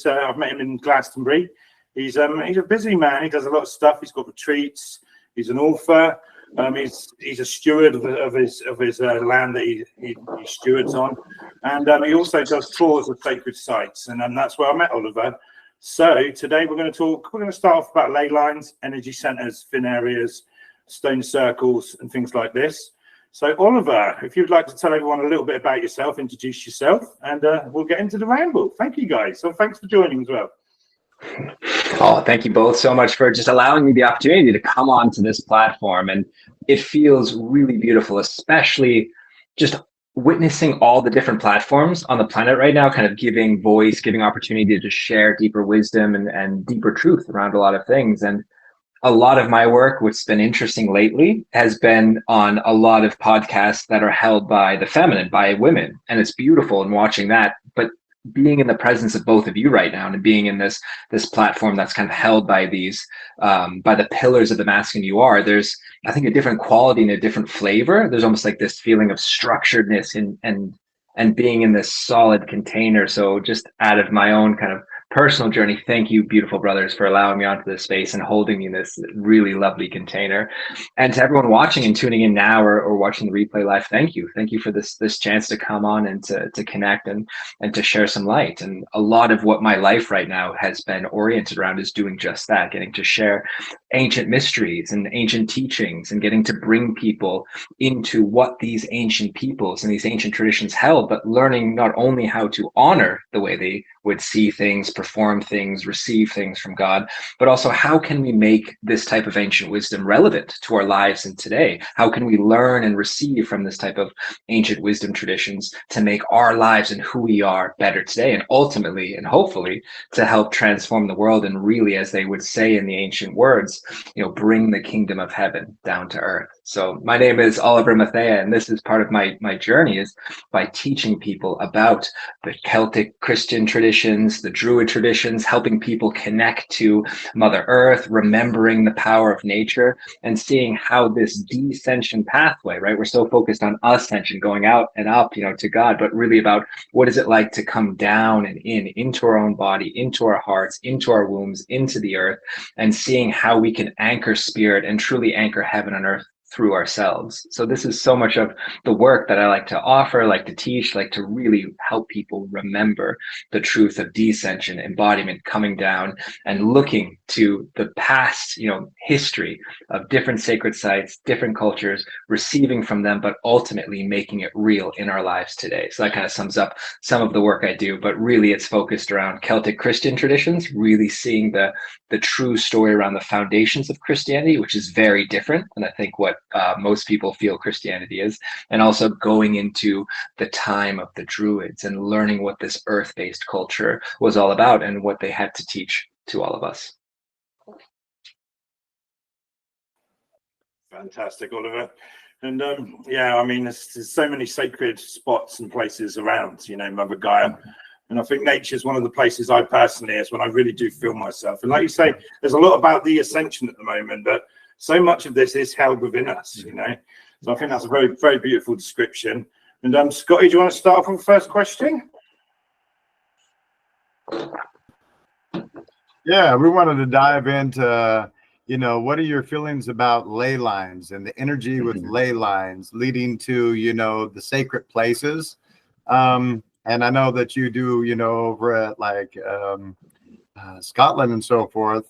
I've met him in Glastonbury. He's a busy man. He does a lot of stuff. He's got retreats. He's an author. He's a steward of his land that he stewards on, and he also does tours of sacred sites. And that's where I met Oliver. So today we're going to start off about ley lines, energy centers, thin areas, stone circles, and things like this. So Oliver, if you'd like to tell everyone a little bit about yourself, introduce yourself, and we'll get into the ramble. Thank you, guys. So thanks for joining as well. Oh, thank you both so much for just allowing me the opportunity to come onto this platform. And it feels really beautiful, especially just witnessing all the different platforms on the planet right now, kind of giving voice, giving opportunity to share deeper wisdom and deeper truth around a lot of things. And a lot of my work, what's been interesting lately, has been on a lot of podcasts that are held by the feminine, by women. And it's beautiful in watching that. But being in the presence of both of you right now and being in this platform that's kind of held by these by the pillars of the masculine you are, there's, I think, a different quality and a different flavor. There's almost like this feeling of structuredness and being in this solid container. So just out of my own kind of personal journey, thank you, beautiful brothers, for allowing me onto this space and holding me in this really lovely container. And to everyone watching and tuning in now or watching the replay live, thank you for this chance to come on and to connect and to share some light. And a lot of what my life right now has been oriented around is doing just that, getting to share ancient mysteries and ancient teachings and getting to bring people into what these ancient peoples and these ancient traditions held, but learning not only how to honor the way they would see things, perform things, receive things from God, but also how can we make this type of ancient wisdom relevant to our lives in today? How can we learn and receive from this type of ancient wisdom traditions to make our lives and who we are better today, and ultimately and hopefully to help transform the world and really, as they would say in the ancient words, bring the kingdom of heaven down to earth. So my name is Oliver Mathea, and this is part of my journey, is by teaching people about the Celtic Christian traditions, the Druid traditions, helping people connect to Mother Earth, remembering the power of nature, and seeing how this descension pathway, right? We're so focused on ascension, going out and up, to God, but really about what is it like to come down and into our own body, into our hearts, into our wombs, into the earth, and seeing how we can anchor spirit and truly anchor heaven on earth through ourselves. So this is so much of the work that I like to offer, like to teach, like to really help people remember the truth of descension, embodiment, coming down and looking to the past, history of different sacred sites, different cultures, receiving from them, but ultimately making it real in our lives today. So that kind of sums up some of the work I do, but really it's focused around Celtic Christian traditions, really seeing the true story around the foundations of Christianity, which is very different than I think what most people feel Christianity is, and also going into the time of the Druids and learning what this earth-based culture was all about and what they had to teach to all of us. Fantastic, Oliver. And there's so many sacred spots and places around, Mother Gaia. And I think nature is one of the places I personally is when I really do feel myself. And like you say, there's a lot about the ascension at the moment, but so much of this is held within us, So I think that's a very, very beautiful description. And Scotty, do you want to start off with the first question? Yeah, we wanted to dive into, what are your feelings about ley lines and the energy with ley lines leading to, the sacred places. And I know that you do, over at like Scotland and so forth.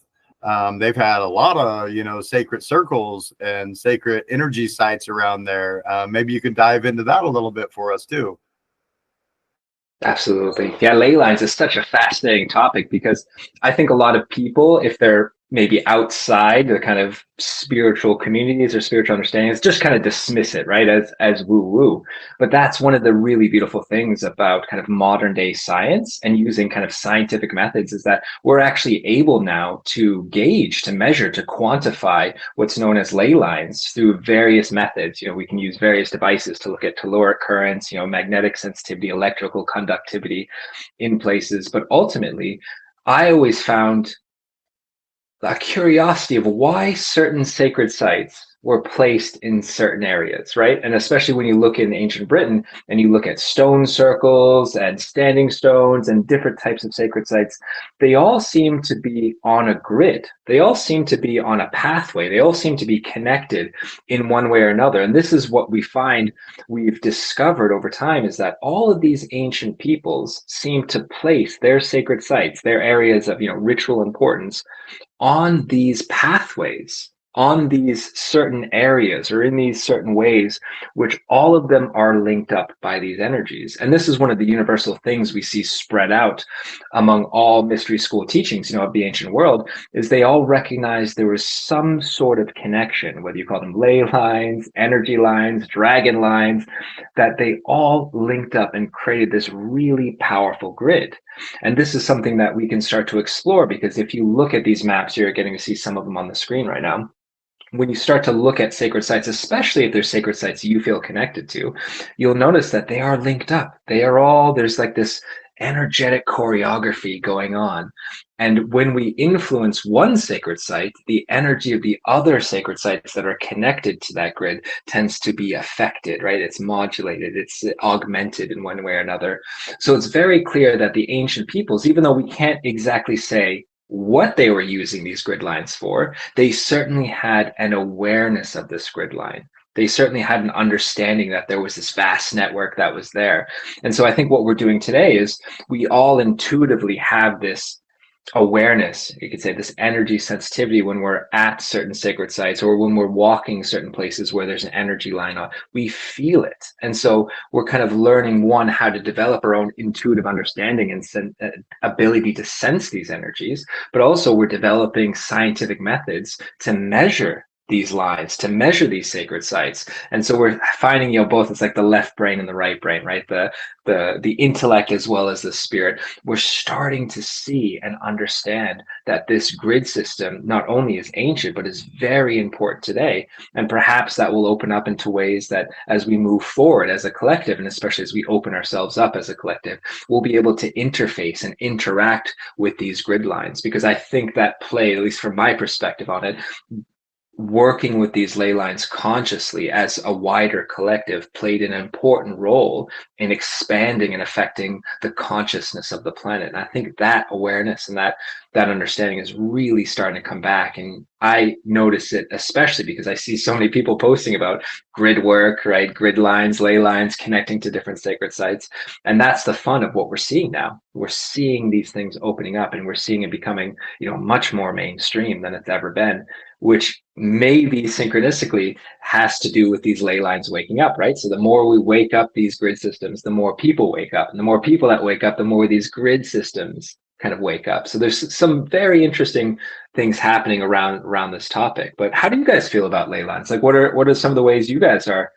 They've had a lot of, sacred circles and sacred energy sites around there. Maybe you could dive into that a little bit for us too. Absolutely. Yeah, ley lines is such a fascinating topic because I think a lot of people, if they're maybe outside the kind of spiritual communities or spiritual understandings, just kind of dismiss it, right, as woo-woo. But that's one of the really beautiful things about kind of modern day science and using kind of scientific methods, is that we're actually able now to gauge, to measure, to quantify what's known as ley lines through various methods. We can use various devices to look at caloric currents, magnetic sensitivity, electrical conductivity in places. But ultimately, I always found a curiosity of why certain sacred sites were placed in certain areas, right? And especially when you look in ancient Britain and you look at stone circles and standing stones and different types of sacred sites, they all seem to be on a grid. They all seem to be on a pathway. They all seem to be connected in one way or another. And this is what we find we've discovered over time, is that all of these ancient peoples seem to place their sacred sites, their areas of, ritual importance, on these pathways, on these certain areas, or in these certain ways, which all of them are linked up by these energies. And this is one of the universal things we see spread out among all mystery school teachings, of the ancient world, is they all recognize there was some sort of connection, whether you call them ley lines, energy lines, dragon lines, that they all linked up and created this really powerful grid. And this is something that we can start to explore, because if you look at these maps, you're getting to see some of them on the screen right now. When you start to look at sacred sites, especially if they're sacred sites you feel connected to, you'll notice that they are linked up. There's like this energetic choreography going on. And when we influence one sacred site, the energy of the other sacred sites that are connected to that grid tends to be affected, right? It's modulated, it's augmented in one way or another. So it's very clear that the ancient peoples, even though we can't exactly say what they were using these grid lines for, they certainly had an awareness of this grid line. They certainly had an understanding that there was this vast network that was there. And so I think what we're doing today is we all intuitively have this awareness, you could say, this energy sensitivity when we're at certain sacred sites, or when we're walking certain places where there's an energy line on, we feel it. And so we're kind of learning, one, how to develop our own intuitive understanding and ability to sense these energies, but also we're developing scientific methods to measure these lines, to measure these sacred sites. And so we're finding, both, it's like the left brain and the right brain, right? The intellect as well as the spirit. We're starting to see and understand that this grid system not only is ancient, but is very important today. And perhaps that will open up into ways that as we move forward as a collective, and especially as we open ourselves up as a collective, we'll be able to interface and interact with these grid lines. Because I think that play, at least from my perspective on it, working with these ley lines consciously as a wider collective played an important role in expanding and affecting the consciousness of the planet. And I think that awareness and that understanding is really starting to come back. And I notice it especially because I see so many people posting about grid work, right? Grid lines, ley lines, connecting to different sacred sites. And that's the fun of what we're seeing now. We're seeing these things opening up, and we're seeing it becoming, much more mainstream than it's ever been, which maybe synchronistically has to do with these ley lines waking up, right? So the more we wake up these grid systems, the more people wake up, and the more people that wake up, the more these grid systems kind of wake up. So there's some very interesting things happening around this topic. But how do you guys feel about ley lines? Like, what are some of the ways you guys are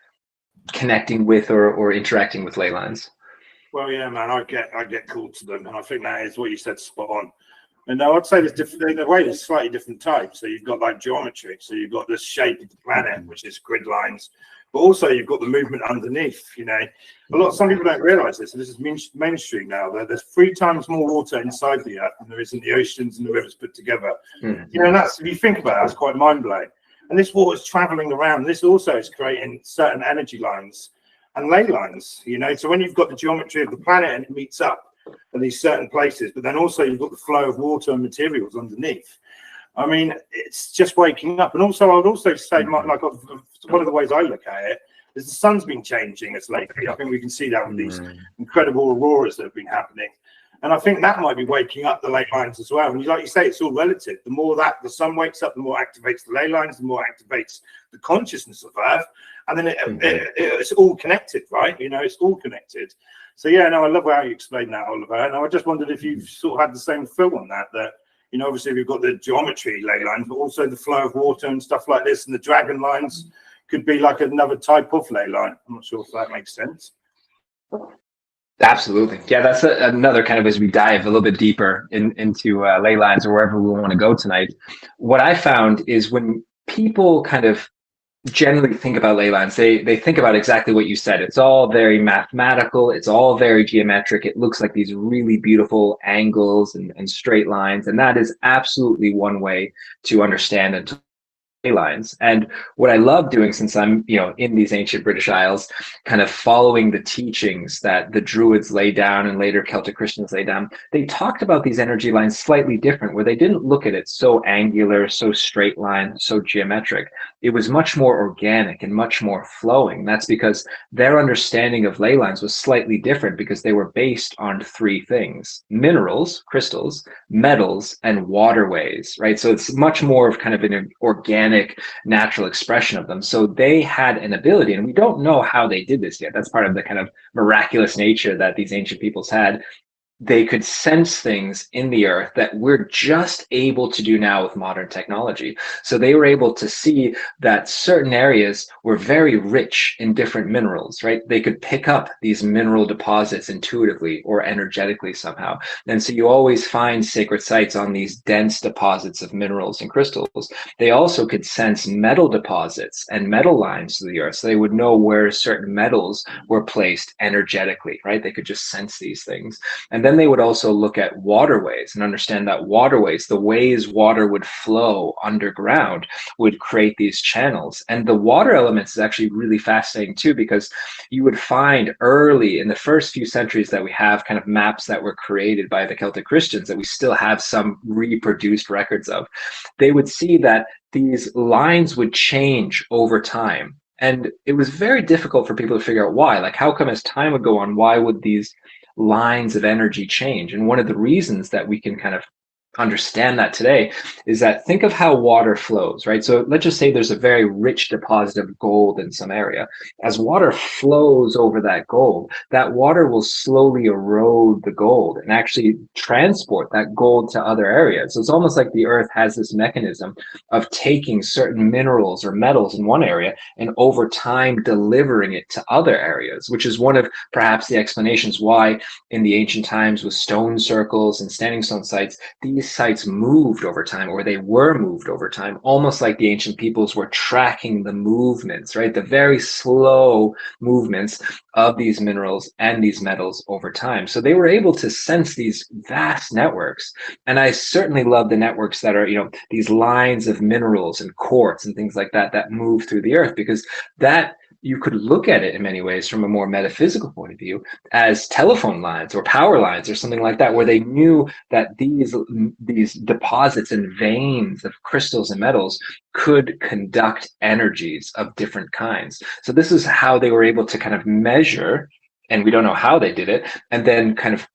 connecting with or interacting with ley lines? Well, yeah, man, I get called to them, and I think that is what you said, spot on. And now I'd say there's different, in a way, there's slightly different types. So you've got like geometry. So you've got the shape of the planet, which is grid lines, but also you've got the movement underneath. Some people don't realize this. And this is mainstream now. There's 3 times more water inside the earth than there is in the oceans and the rivers put together. And that's, if you think about it, that's quite mind blowing. And this water is traveling around. This also is creating certain energy lines and ley lines. So when you've got the geometry of the planet and it meets up in these certain places, but then also you've got the flow of water and materials underneath. I mean, it's just waking up. And also, I would also say, one of the ways I look at it is the sun's been changing as lately. I think we can see that with these incredible auroras that have been happening. And I think that might be waking up the ley lines as well. And like you say, it's all relative. The more that the sun wakes up, the more activates the ley lines, the more activates the consciousness of Earth. And then it's all connected, right? It's all connected. So, yeah, no, I love how you explained that, Oliver. And I just wondered if you sort of had the same feel on that, obviously we've got the geometry ley lines, but also the flow of water and stuff like this. And the dragon lines could be like another type of ley line. I'm not sure if that makes sense. Absolutely. Yeah, that's another kind of, as we dive a little bit deeper into ley lines or wherever we want to go tonight, what I found is when people kind of generally think about ley lines, they think about exactly what you said. It's all very mathematical. It's all very geometric. It looks like these really beautiful angles and straight lines. And that is absolutely one way to understand and to lines. And what I love doing, since I'm, in these ancient British Isles, kind of following the teachings that the Druids laid down and later Celtic Christians laid down, they talked about these energy lines slightly different, where they didn't look at it so angular, so straight line, so geometric. It was much more organic and much more flowing. That's because their understanding of ley lines was slightly different, because they were based on three things: minerals, crystals, metals, and waterways, right? So it's much more of kind of an organic, natural expression of them. So they had an ability, and we don't know how they did this yet. That's part of the kind of miraculous nature that these ancient peoples had. They could sense things in the earth that we're just able to do now with modern technology. So they were able to see that certain areas were very rich in different minerals, right? They could pick up these mineral deposits intuitively or energetically somehow. And so you always find sacred sites on these dense deposits of minerals and crystals. They also could sense metal deposits and metal lines to the earth. So they would know where certain metals were placed energetically, right? They could just sense these things. And then they would also look at waterways and understand that waterways, the ways water would flow underground, would create these channels. And the water elements is actually really fascinating too, because you would find early in the first few centuries that we have kind of maps that were created by the Celtic Christians that we still have some reproduced records of. They would see that these lines would change over time. And it was very difficult for people to figure out why. Like, how come as time would go on, why would these lines of energy change? And one of the reasons that we can kind of understand that today is that, think of how water flows, right? So let's just say there's a very rich deposit of gold in some area. As water flows over that gold, that water will slowly erode the gold and actually transport that gold to other areas. So it's almost like the earth has this mechanism of taking certain minerals or metals in one area and over time delivering it to other areas, which is one of perhaps the explanations why in the ancient times with stone circles and standing stone sites, these sites moved over time, or they were moved over time, almost like the ancient peoples were tracking the movements, right? The very slow movements of these minerals and these metals over time. So they were able to sense these vast networks. And I certainly love the networks that are, these lines of minerals and quartz and things like that, that move through the earth, because that you could look at it in many ways from a more metaphysical point of view as telephone lines or power lines or something like that, where they knew that these deposits and veins of crystals and metals could conduct energies of different kinds. So this is how they were able to kind of measure, and we don't know how they did it, and then kind of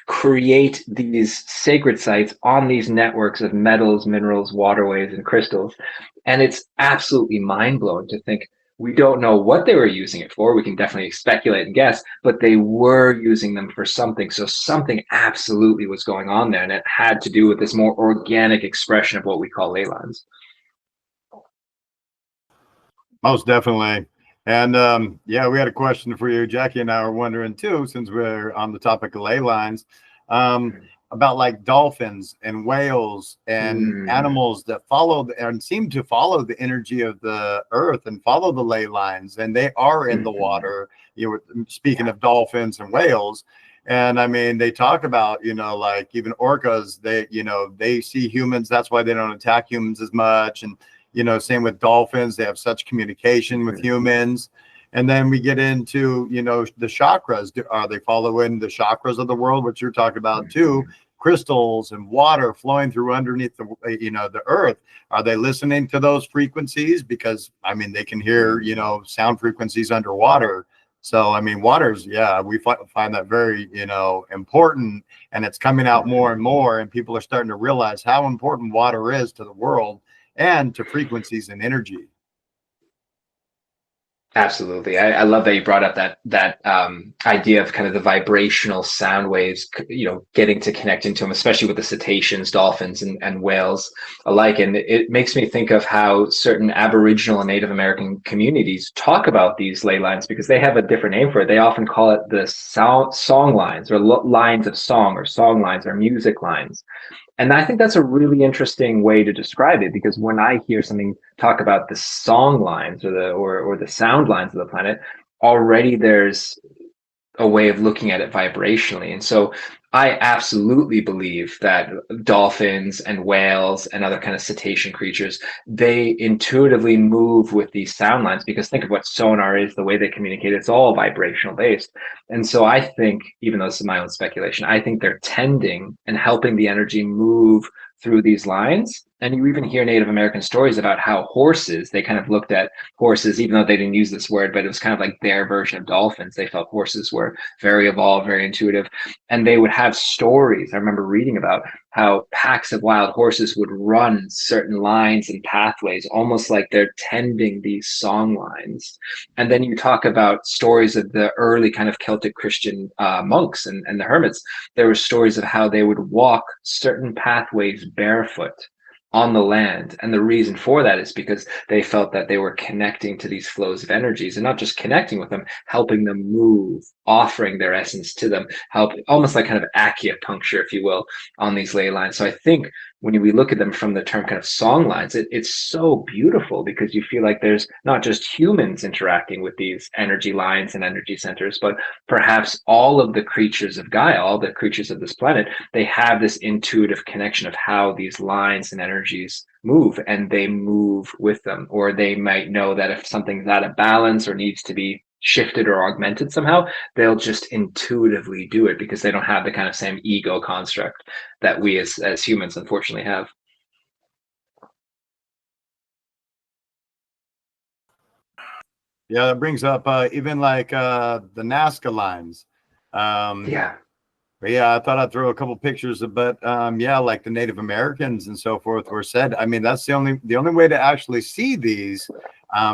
create these sacred sites on these networks of metals, minerals, waterways, and crystals. And it's absolutely mind-blowing to think, we don't know what they were using it for. We can definitely speculate and guess, but they were using them for something. So something absolutely was going on there, and it had to do with this more organic expression of what we call ley lines. Most definitely. And yeah, we had a question for you. Jackie and I were wondering too, since we're on the topic of ley lines, about like dolphins and whales and animals that follow and seem to follow the energy of the earth and follow the ley lines, and they are in the water. You were speaking of dolphins and whales, and I mean, they talk about, like even orcas, they see humans, that's why they don't attack humans as much. And same with dolphins, they have such communication with humans. And then we get into, the chakras. Are they following the chakras of the world, which you're talking about too? Crystals and water flowing through underneath the earth. Are they listening to those frequencies? Because I mean, they can hear, sound frequencies underwater. So I mean, water's, we find that very, important, and it's coming out more and more, and people are starting to realize how important water is to the world and to frequencies and energy. Absolutely. I love that you brought up that idea of kind of the vibrational sound waves, getting to connect into them, especially with the cetaceans, dolphins, and whales alike. And it makes me think of how certain Aboriginal and Native American communities talk about these ley lines, because they have a different name for it. They often call it the song lines, or lines of song, or song lines, or music lines. And I think that's a really interesting way to describe it, because when I hear something talk about the song lines or the sound lines of the planet, already there's a way of looking at it vibrationally. And so I absolutely believe that dolphins and whales and other kind of cetacean creatures, they intuitively move with these sound lines, because think of what sonar is, the way they communicate, it's all vibrational based. And so I think, even though this is my own speculation, I think they're tending and helping the energy move through these lines. And you even hear Native American stories about how horses, they kind of looked at horses, even though they didn't use this word, but it was kind of like their version of dolphins. They felt horses were very evolved, very intuitive. And they would have stories. I remember reading about how packs of wild horses would run certain lines and pathways, almost like they're tending these song lines. And then you talk about stories of the early kind of Celtic Christian monks and the hermits. There were stories of how they would walk certain pathways barefoot on the land. And the reason for that is because they felt that they were connecting to these flows of energies, and not just connecting with them, helping them move, offering their essence to them, help, almost like kind of acupuncture, if you will, on these ley lines. So I think when we look at them from the term kind of song lines, it's so beautiful, because you feel like there's not just humans interacting with these energy lines and energy centers, but perhaps all of the creatures of Gaia, all the creatures of this planet, they have this intuitive connection of how these lines and energies move, and they move with them. Or they might know that if something's out of balance or needs to be shifted or augmented somehow, they'll just intuitively do it, because they don't have the kind of same ego construct that we as humans unfortunately have. Yeah, that brings up even like the Nazca lines. Yeah. But yeah, I thought I'd throw a couple pictures of, but yeah, like the Native Americans and so forth were said. I mean, that's the only way to actually see these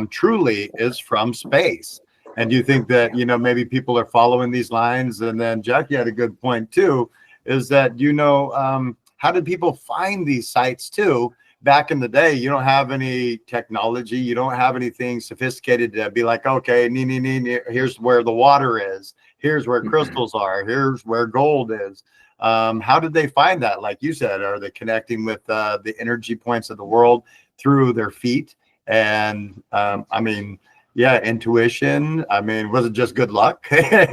truly is from space. And you think that, you know, maybe people are following these lines. And then Jackie had a good point too, is that, you know, how did people find these sites too? Back in the day, you don't have any technology. You don't have anything sophisticated to be like, okay, here's where the water is. Here's where crystals are. Here's where gold is. How did they find that? Like you said, are they connecting with the energy points of the world through their feet? And I mean, yeah, intuition. I mean, was it just good luck? Hey,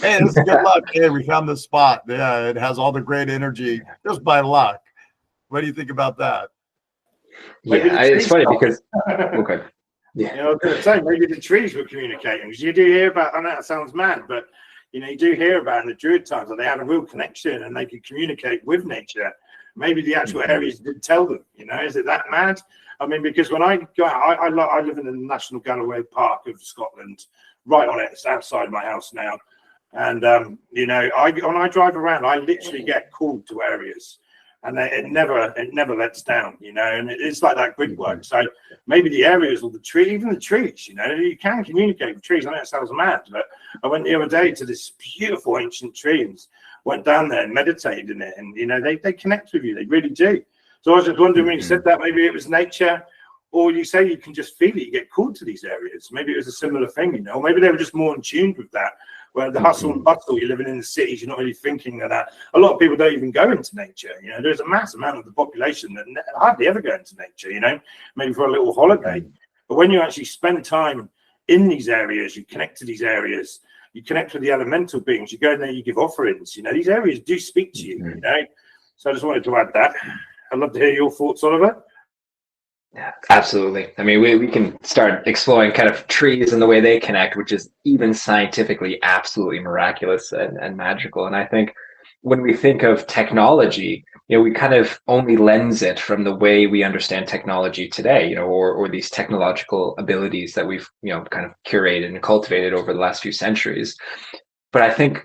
this is good luck. Hey, we found this spot. Yeah, it has all the great energy just by luck. What do you think about that? Yeah, it's funny because okay. Yeah, you know, I was going to say maybe the trees were communicating, because you do hear about. I know that sounds mad, but you know, you do hear about in the Druid times that they had a real connection and they could communicate with nature. Maybe the actual areas did tell them. You know, is it that mad? I mean, because when I go out, I live in the National Galloway Park of Scotland, right on it. It's outside my house now, and you know, when I drive around, I literally get called to areas. And it never lets down, you know, and it's like that grid work. So maybe the areas or the tree, even the trees, you know, you can communicate with trees. I know it sounds mad, but I went the other day to this beautiful ancient tree and went down there and meditated in it. And, you know, they connect with you. They really do. So I was just wondering when you said that, maybe it was nature, or you say you can just feel it. You get called to these areas. Maybe it was a similar thing, you know, or maybe they were just more in tune with that. Where the hustle and bustle, you're living in the cities, you're not really thinking of that. A lot of people don't even go into nature. You know, there's a mass amount of the population that hardly ever go into nature, you know, maybe for a little holiday. But when you actually spend time in these areas, you connect to these areas, you connect with the elemental beings, you go in there, you give offerings, you know, these areas do speak to you, you know. So I just wanted to add that. I'd love to hear your thoughts, Oliver. Yeah, absolutely. I mean, we can start exploring kind of trees and the way they connect, which is even scientifically absolutely miraculous and magical. And I think when we think of technology, you know, we kind of only lens it from the way we understand technology today, you know, or these technological abilities that we've, you know, kind of curated and cultivated over the last few centuries. But I think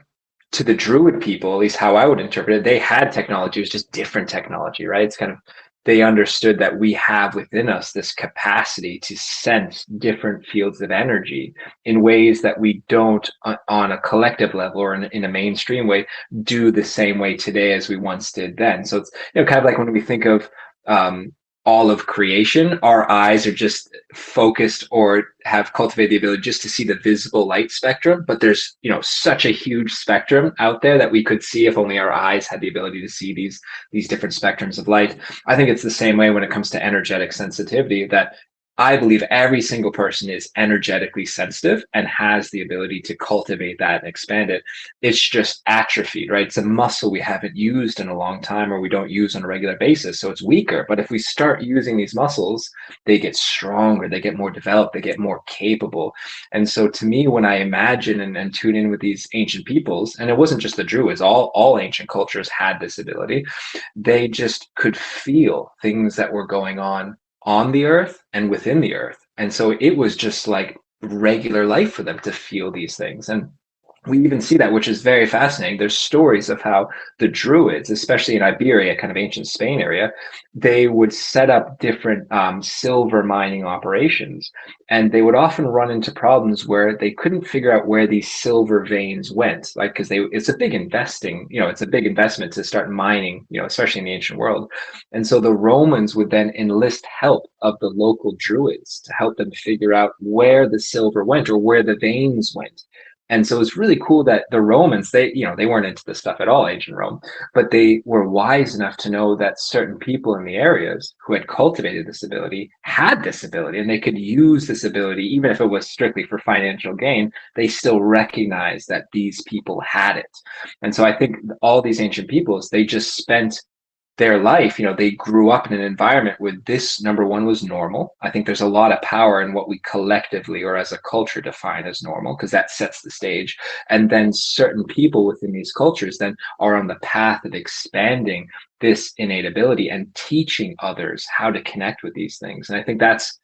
to the Druid people, at least how I would interpret it, they had technology. It was just different technology, right? It's kind of, they understood that we have within us this capacity to sense different fields of energy in ways that we don't on a collective level or in a mainstream way do the same way today as we once did then. So it's, you know, kind of like when we think of all of creation, our eyes are just focused or have cultivated the ability just to see the visible light spectrum. But there's, you know, such a huge spectrum out there that we could see if only our eyes had the ability to see these different spectrums of light. I think it's the same way when it comes to energetic sensitivity, that I believe every single person is energetically sensitive and has the ability to cultivate that and expand it. It's just atrophied, right? It's a muscle we haven't used in a long time or we don't use on a regular basis. So it's weaker. But if we start using these muscles, they get stronger, they get more developed, they get more capable. And so to me, when I imagine and tune in with these ancient peoples, and it wasn't just the Druids, all ancient cultures had this ability, they just could feel things that were going on the earth and within the earth. And so it was just like regular life for them to feel these things. And we even see that, which is very fascinating. There's stories of how the Druids, especially in Iberia, kind of ancient Spain area, they would set up different silver mining operations. And they would often run into problems where they couldn't figure out where these silver veins went, like, because it's a big it's a big investment to start mining, especially in the ancient world. And so the Romans would then enlist help of the local Druids to help them figure out where the silver went or where the veins went. And so it's really cool that the Romans, they weren't into this stuff at all, ancient Rome, but they were wise enough to know that certain people in the areas who had cultivated this ability had this ability, and they could use this ability, even if it was strictly for financial gain, they still recognized that these people had it. And so I think all these ancient peoples, they just spent their life, they grew up in an environment where this, number one, was normal. I think there's a lot of power in what we collectively or as a culture define as normal, because that sets the stage. And then certain people within these cultures then are on the path of expanding this innate ability and teaching others how to connect with these things. And I think that's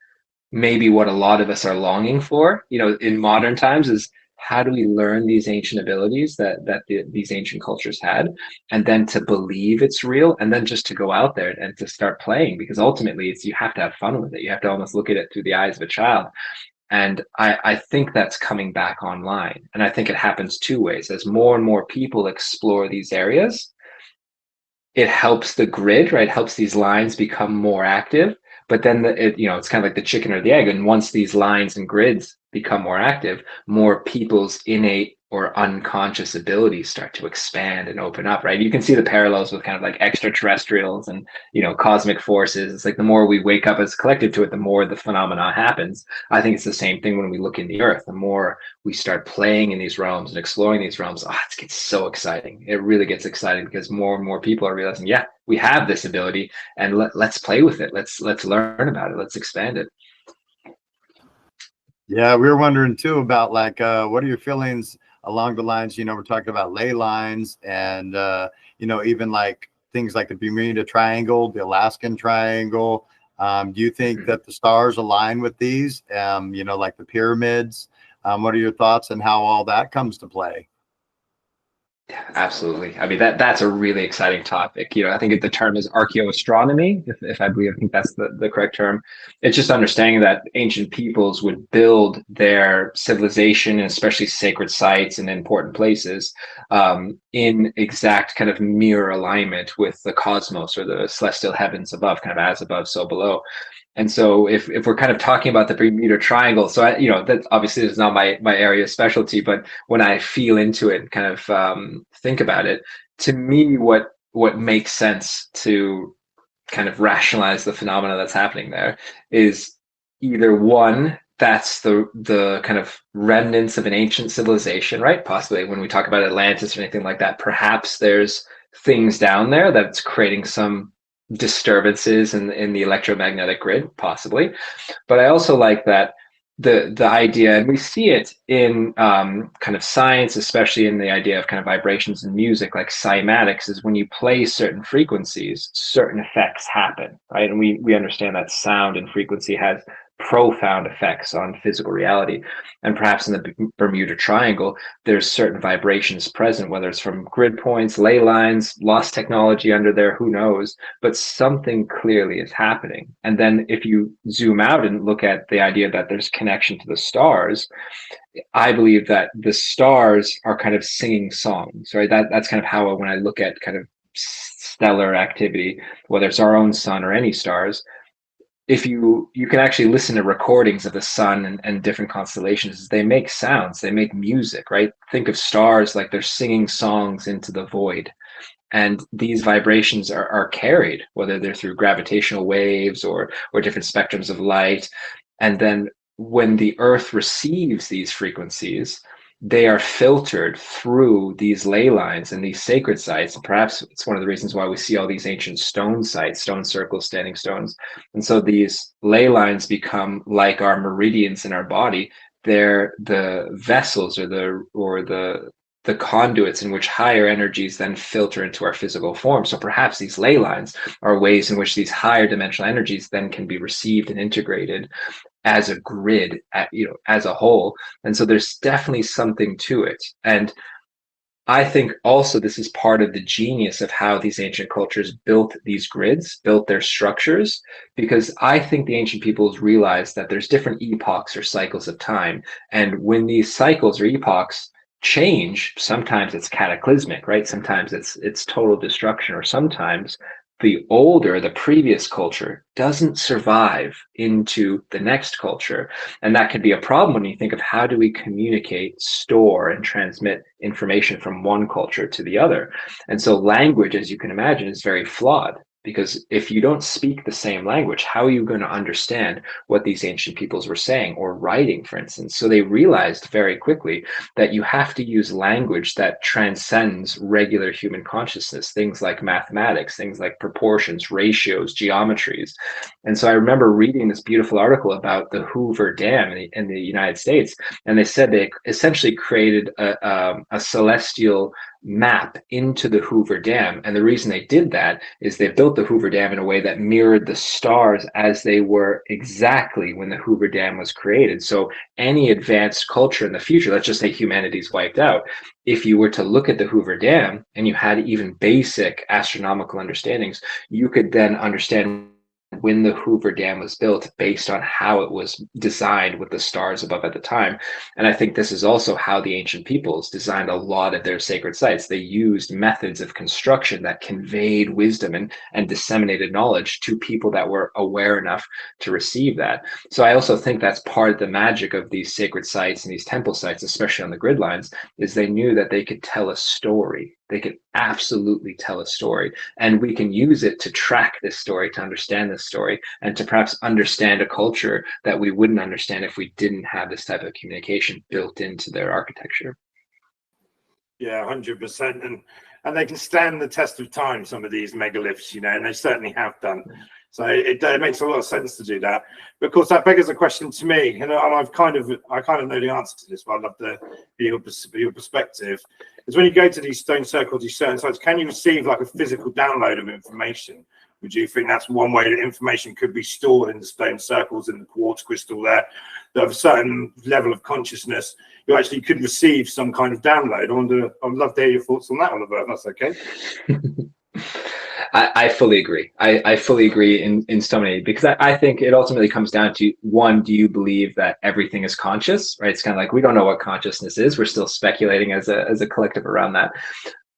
maybe what a lot of us are longing for, in modern times, is how do we learn these ancient abilities that these ancient cultures had, and then to believe it's real, and then just to go out there and to start playing, because ultimately you have to have fun with it. You have to almost look at it through the eyes of a child. And I think that's coming back online. And I think it happens two ways. As more and more people explore these areas, it helps the grid, right? It helps these lines become more active. But then it's kind of like the chicken or the egg. And once these lines and grids become more active, more people's innate or unconscious abilities start to expand and open up, right? You can see the parallels with kind of like extraterrestrials and, cosmic forces. It's like the more we wake up as a collective to it, the more the phenomena happens. I think it's the same thing when we look in the earth. The more we start playing in these realms and exploring these realms, it gets so exciting. It really gets exciting because more and more people are realizing, yeah, we have this ability, and let's play with it. Let's learn about it. Let's expand it. Yeah, we were wondering too about what are your feelings along the lines, we're talking about ley lines and, even like things like the Bermuda Triangle, the Alaskan Triangle. Do you think that the stars align with these, like the pyramids? What are your thoughts on how all that comes to play? Absolutely. I mean, that's a really exciting topic. I think the term is archaeoastronomy, if I think that's the correct term. It's just understanding that ancient peoples would build their civilization, and especially sacred sites and important places, in exact kind of mirror alignment with the cosmos or the celestial heavens above, kind of as above, so below. And so if we're kind of talking about the Bermuda Triangle, so that obviously is not my area of specialty, but when I feel into it and kind of think about it, to me, what makes sense to kind of rationalize the phenomena that's happening there is either one, that's the kind of remnants of an ancient civilization, right? Possibly when we talk about Atlantis or anything like that, perhaps there's things down there that's creating some disturbances in the electromagnetic grid, possibly. But I also like that the idea, and we see it in kind of science, especially in the idea of kind of vibrations in music, like cymatics, is when you play certain frequencies, certain effects happen, right? And we understand that sound and frequency has profound effects on physical reality. And perhaps in the Bermuda Triangle, there's certain vibrations present, whether it's from grid points, ley lines, lost technology under there, who knows, but something clearly is happening. And then if you zoom out and look at the idea that there's connection to the stars, I believe that the stars are kind of singing songs, right? That's kind of how, when I look at kind of stellar activity, whether it's our own sun or any stars, if you can actually listen to recordings of the sun and different constellations, they make sounds, they make music, right? Think of stars like they're singing songs into the void. And these vibrations are carried, whether they're through gravitational waves or different spectrums of light. And then when the earth receives these frequencies, they are filtered through these ley lines and these sacred sites. And perhaps it's one of the reasons why we see all these ancient stone sites, stone circles, standing stones. And so these ley lines become like our meridians in our body. They're the vessels or the conduits in which higher energies then filter into our physical form. So perhaps these ley lines are ways in which these higher dimensional energies then can be received and integrated as a grid, as a whole. And so there's definitely something to it. And I think also this is part of the genius of how these ancient cultures built these grids, built their structures, because I think the ancient peoples realized that there's different epochs or cycles of time. And when these cycles or epochs change, sometimes it's cataclysmic, right? Sometimes it's total destruction, or sometimes the previous culture doesn't survive into the next culture. And that could be a problem when you think of how do we communicate, store, and transmit information from one culture to the other. And so language, as you can imagine, is very flawed. Because if you don't speak the same language, how are you going to understand what these ancient peoples were saying or writing, for instance? So they realized very quickly that you have to use language that transcends regular human consciousness, things like mathematics, things like proportions, ratios, geometries. And so I remember reading this beautiful article about the Hoover Dam in the United States, and they said they essentially created a celestial map into the Hoover Dam. And the reason they did that is they built the Hoover Dam in a way that mirrored the stars as they were exactly when the Hoover Dam was created. So any advanced culture in the future, let's just say humanity's wiped out, if you were to look at the Hoover Dam and you had even basic astronomical understandings, you could then understand when the Hoover Dam was built based on how it was designed with the stars above at the time. And I think this is also how the ancient peoples designed a lot of their sacred sites. They used methods of construction that conveyed wisdom and disseminated knowledge to people that were aware enough to receive that. So I also think that's part of the magic of these sacred sites and these temple sites, especially on the grid lines, is they knew that they could tell a story. They could absolutely tell a story, and we can use it to track this story, to understand this story, and to perhaps understand a culture that we wouldn't understand if we didn't have this type of communication built into their architecture. Yeah, 100%. And they can stand the test of time, some of these megaliths, and they certainly have done. So it makes a lot of sense to do that. But of course, that beggars a question to me, and I kind of know the answer to this, but I'd love to hear your perspective. Is when you go to these stone circles, these certain sites, can you receive like a physical download of information? Would you think that's one way that information could be stored in the stone circles, in the quartz crystal there, that of a certain level of consciousness, you actually could receive some kind of download? I'd love to hear your thoughts on that, Oliver, if that's okay. I fully agree. I fully agree in so many, because I think it ultimately comes down to, one, do you believe that everything is conscious, right? It's kind of like, we don't know what consciousness is. We're still speculating as a collective around that.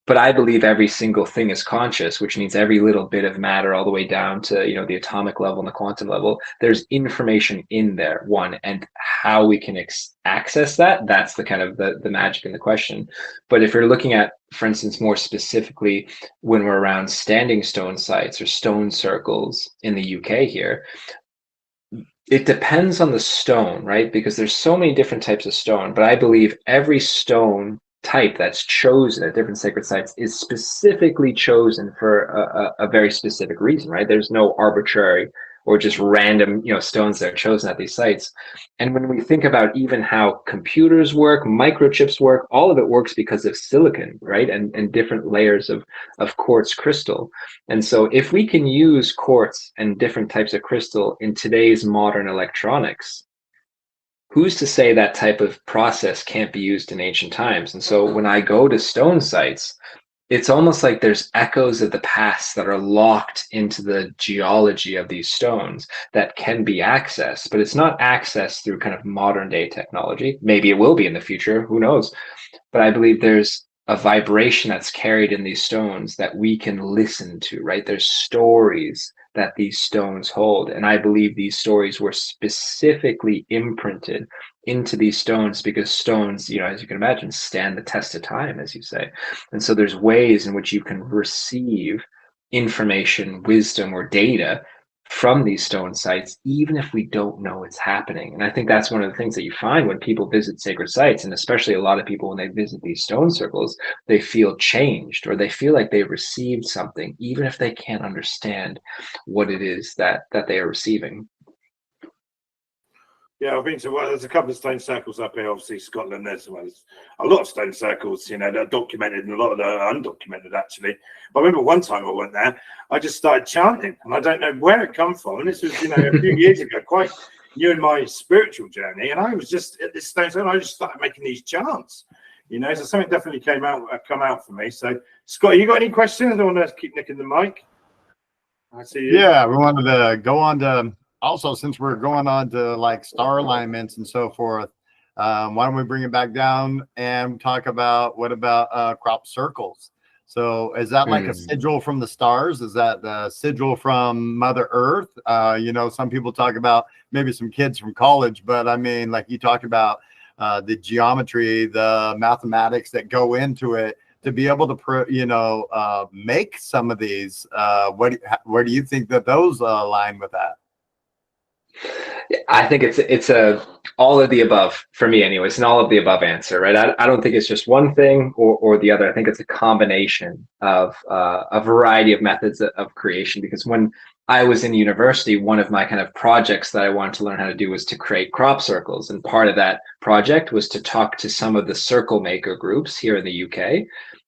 But I believe every single thing is conscious, which means every little bit of matter all the way down to, the atomic level and the quantum level, there's information in there, one, and how we can access that, that's the kind of the magic in the question. But if you're looking at, for instance, more specifically, when we're around standing stone sites or stone circles in the UK here, it depends on the stone, right? Because there's so many different types of stone, but I believe every stone type that's chosen at different sacred sites is specifically chosen for a very specific reason, right? There's no arbitrary or just random, stones that are chosen at these sites. And when we think about even how computers work, microchips work, all of it works because of silicon, right? And different layers of quartz crystal. And so if we can use quartz and different types of crystal in today's modern electronics, who's to say that type of process can't be used in ancient times? And so when I go to stone sites, it's almost like there's echoes of the past that are locked into the geology of these stones that can be accessed, but it's not accessed through kind of modern day technology. Maybe it will be in the future, who knows? But I believe there's a vibration that's carried in these stones that we can listen to, right? There's stories that these stones hold. And I believe these stories were specifically imprinted into these stones because stones, you know, as you can imagine, stand the test of time, as you say. And so there's ways in which you can receive information, wisdom, or data from these stone sites, even if we don't know it's happening. And I think that's one of the things that you find when people visit sacred sites, and especially a lot of people when they visit these stone circles, they feel changed, or they feel like they've received something, even if they can't understand what it is that they are receiving. Yeah, I've been to, well, there's a couple of stone circles up here, obviously Scotland. There's a lot of stone circles, you know, that are documented, and a lot of them are undocumented, actually. But I remember one time I went there, I just started chanting, and I don't know where it come from. And this was, you know, a few years ago, quite new in my spiritual journey. And I was just at this stone circle, I just started making these chants, you know, so something definitely come out for me. So, Scott, you got any questions? I don't want to keep nicking the mic. I see you. Yeah, we wanted to go on to, also, since we're going on to like star alignments and so forth, why don't we bring it back down and talk about what about crop circles? So is that like a sigil from the stars? Is that the sigil from Mother Earth? You know, some people talk about maybe some kids from college, but I mean, like you talked about the geometry, the mathematics that go into it to be able to, you know, make some of these. Where do you think that those align with that? I think it's a all of the above for me, anyways, an all of the above answer, right? I don't think it's just one thing or the other. I think it's a combination of a variety of methods of creation. Because when I was in university, one of my kind of projects that I wanted to learn how to do was to create crop circles, and part of that project was to talk to some of the circle maker groups here in the UK.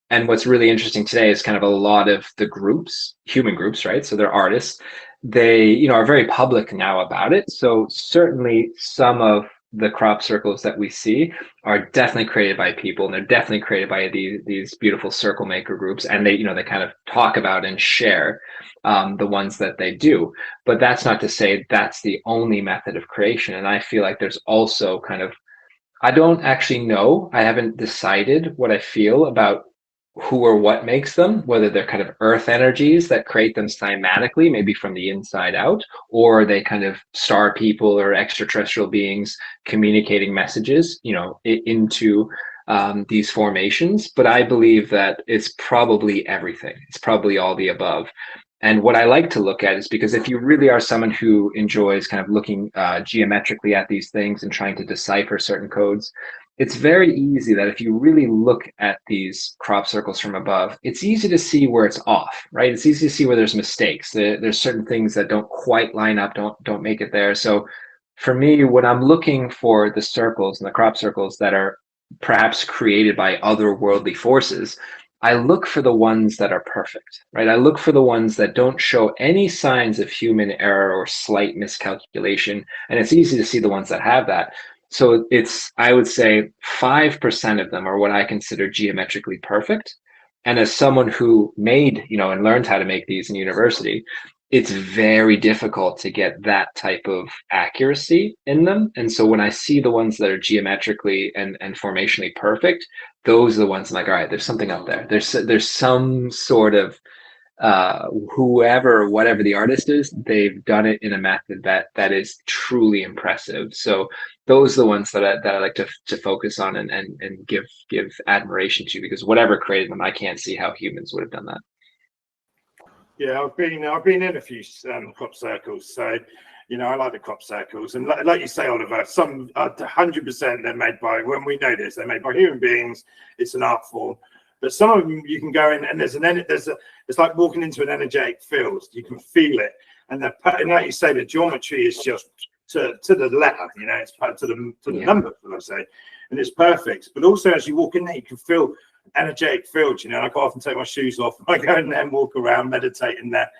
And what's really interesting today is kind of a lot of the groups, human groups, right? So they're artists. They, you know, are very public now about it. So certainly some of the crop circles that we see are definitely created by people, and they're definitely created by these beautiful circle maker groups. And they, you know, they kind of talk about and share the ones that they do. But that's not to say that's the only method of creation. And I feel like there's also kind of, I don't actually know, I haven't decided what I feel about who or what makes them, whether they're kind of earth energies that create them cymatically, maybe from the inside out, or they kind of star people or extraterrestrial beings communicating messages, you know, into these formations. But I believe that it's probably everything. It's probably all the above. And what I like to look at is, because if you really are someone who enjoys kind of looking geometrically at these things and trying to decipher certain codes, it's very easy that if you really look at these crop circles from above, it's easy to see where it's off, right? It's easy to see where there's mistakes. There's certain things that don't quite line up, don't make it there. So for me, when I'm looking for the circles and the crop circles that are perhaps created by otherworldly forces, I look for the ones that are perfect, right? I look for the ones that don't show any signs of human error or slight miscalculation. And it's easy to see the ones that have that. So it's, I would say 5% of them are what I consider geometrically perfect. And as someone who made, you know, and learned how to make these in university, it's very difficult to get that type of accuracy in them. And so when I see the ones that are geometrically and formationally perfect, those are the ones I'm like, all right, there's something up there. There's some sort of whoever, whatever the artist is, they've done it in a method that is truly impressive. So those are the ones that I like to focus on and give admiration to, because whatever created them, I can't see how humans would have done that. Yeah, I've been in a few crop circles, so you know I like the crop circles, and like you say, Oliver, some 100% they're made by, when we know this, they're made by human beings. It's an art form, but some of them you can go in and it's like walking into an energetic field. You can feel it, and like you say, the geometry is just to the letter. You know, it's to the number, as I say, and it's perfect. But also as you walk in there, you can feel energetic fields, you know. I quite often take my shoes off and I go in there and walk around, meditate in there.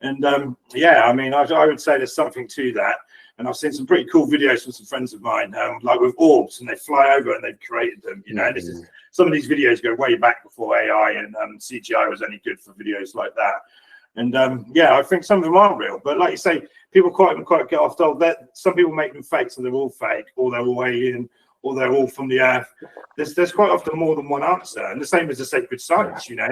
And yeah, I mean, I would say there's something to that. And I've seen some pretty cool videos from some friends of mine, like with orbs, and they fly over and they've created them, you know. This is, some of these videos go way back before AI and CGI was any good for videos like that. And yeah, I think some of them are real, but like you say, people quite get off told that some people make them fake, so they're all fake, or they're all alien, or they're all from the earth. There's quite often more than one answer, and the same as the sacred sites. You know,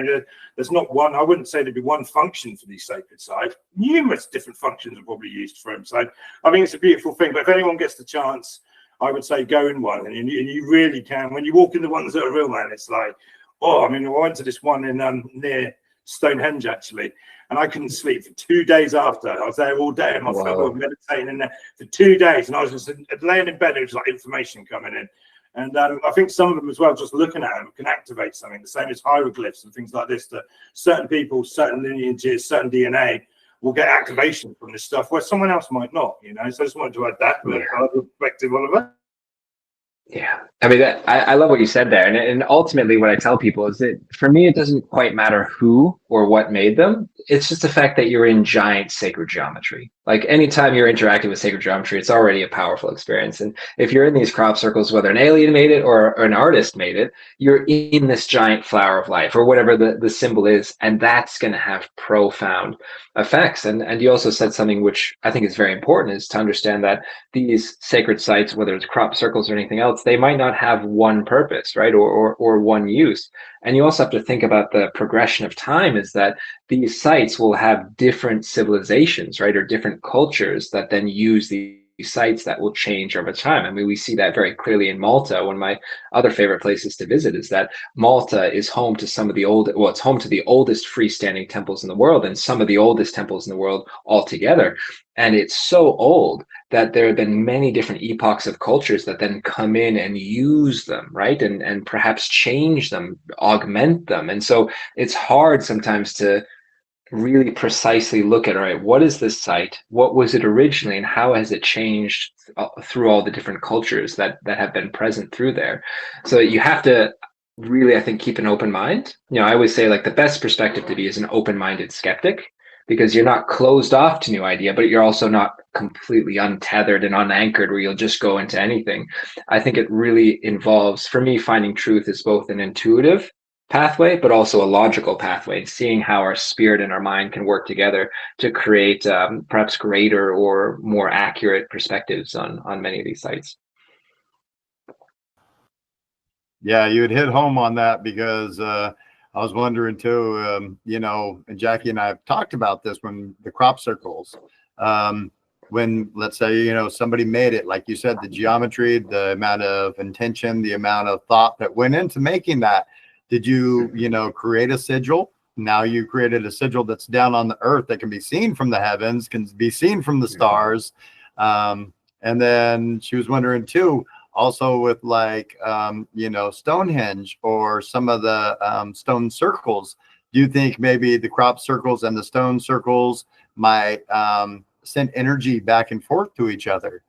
there's not one. I wouldn't say there'd be one function for these sacred sites. Numerous different functions are probably used for them. So I think it's a beautiful thing. But if anyone gets the chance, I would say go in one, and you really can. When you walk in the ones that are real, man, it's like, oh, I mean, I went to this one in near Stonehenge actually, and I couldn't sleep for 2 days after. I was there all day in my floor meditating in there for 2 days, and I was just laying in bed. It was like information coming in, and I think some of them as well, just looking at them can activate something. The same as hieroglyphs and things like this. That certain people, certain lineages, certain DNA will get activation from this stuff where someone else might not. You know, so I just wanted to add that perspective, Oliver. Yeah, I mean, I love what you said there, and ultimately what I tell people is that for me it doesn't quite matter who or what made them. It's just the fact that you're in giant sacred geometry. Like anytime you're interacting with sacred geometry, it's already a powerful experience. And if you're in these crop circles, whether an alien made it or an artist made it, you're in this giant flower of life or whatever the symbol is, and that's going to have profound effects. And you also said something which I think is very important, is to understand that these sacred sites, whether it's crop circles or anything else, they might not have one purpose, right, or one use. And you also have to think about the progression of time, is that these sites will have different civilizations, right, or different cultures that then use these sites that will change over time. I mean, we see that very clearly in Malta. One of my other favorite places to visit is that Malta is home to some of the it's home to the oldest freestanding temples in the world, and some of the oldest temples in the world altogether. And it's so old that there have been many different epochs of cultures that then come in and use them, right? And perhaps change them, augment them. And so it's hard sometimes to really precisely look at, all right, what is this site? What was it originally? And how has it changed through all the different cultures that have been present through there? So you have to really, I think, keep an open mind. You know, I always say, like, the best perspective to be is an open-minded skeptic, because you're not closed off to new idea, but you're also not completely untethered and unanchored where you'll just go into anything. I think it really involves, for me, finding truth is both an intuitive pathway, but also a logical pathway, seeing how our spirit and our mind can work together to create perhaps greater or more accurate perspectives on many of these sites. Yeah, you had hit home on that, because I was wondering too, you know, and Jackie and I have talked about this when the crop circles, when, let's say, you know, somebody made it, like you said, the geometry, the amount of intention, the amount of thought that went into making that. Did you, you know, create a sigil? Now you created a sigil that's down on the earth that can be seen from the heavens, can be seen from the stars. And then she was wondering too, also with like, you know, Stonehenge or some of the stone circles, do you think maybe the crop circles and the stone circles might send energy back and forth to each other?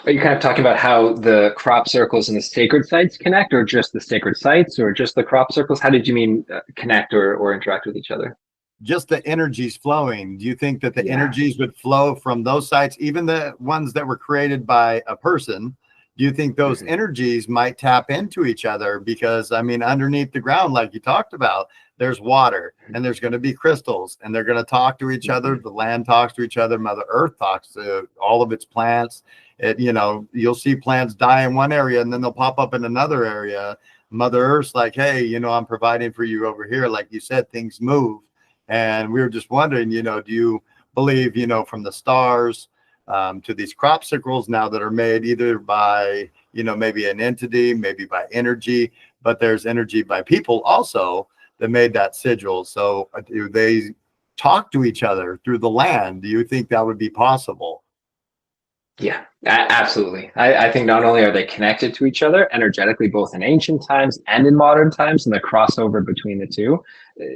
Are you kind of talking about how the crop circles and the sacred sites connect, or just the sacred sites, or just the crop circles? How did you mean connect or interact with each other? Just the energies flowing. Do you think that the energies would flow from those sites, even the ones that were created by a person? Do you think those energies might tap into each other? Because, I mean, underneath the ground, like you talked about, there's water, and there's going to be crystals, and they're going to talk to each other. The land talks to each other. Mother Earth talks to all of its plants. You know, you'll see plants die in one area, and then they'll pop up in another area. Mother Earth's like, hey, you know, I'm providing for you over here. Like you said, things move. And we were just wondering, you know, do you believe, you know, from the stars to these crop circles now that are made either by, you know, maybe an entity, maybe by energy, but there's energy by people also that made that sigil. So do they talk to each other through the land? Do you think that would be possible? Yeah, absolutely. I think not only are they connected to each other energetically, both in ancient times and in modern times, and the crossover between the two,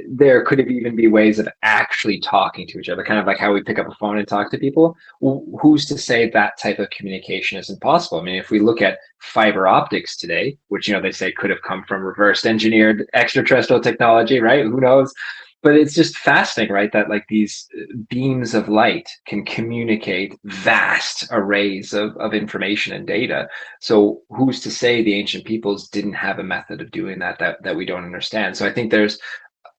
there could even be ways of actually talking to each other, kind of like how we pick up a phone and talk to people. Who's to say that type of communication isn't possible? I mean, if we look at fiber optics today, which, you know, they say could have come from reverse engineered extraterrestrial technology, right? Who knows? But it's just fascinating, right? That like these beams of light can communicate vast arrays of information and data. So who's to say the ancient peoples didn't have a method of doing that we don't understand? So I think there's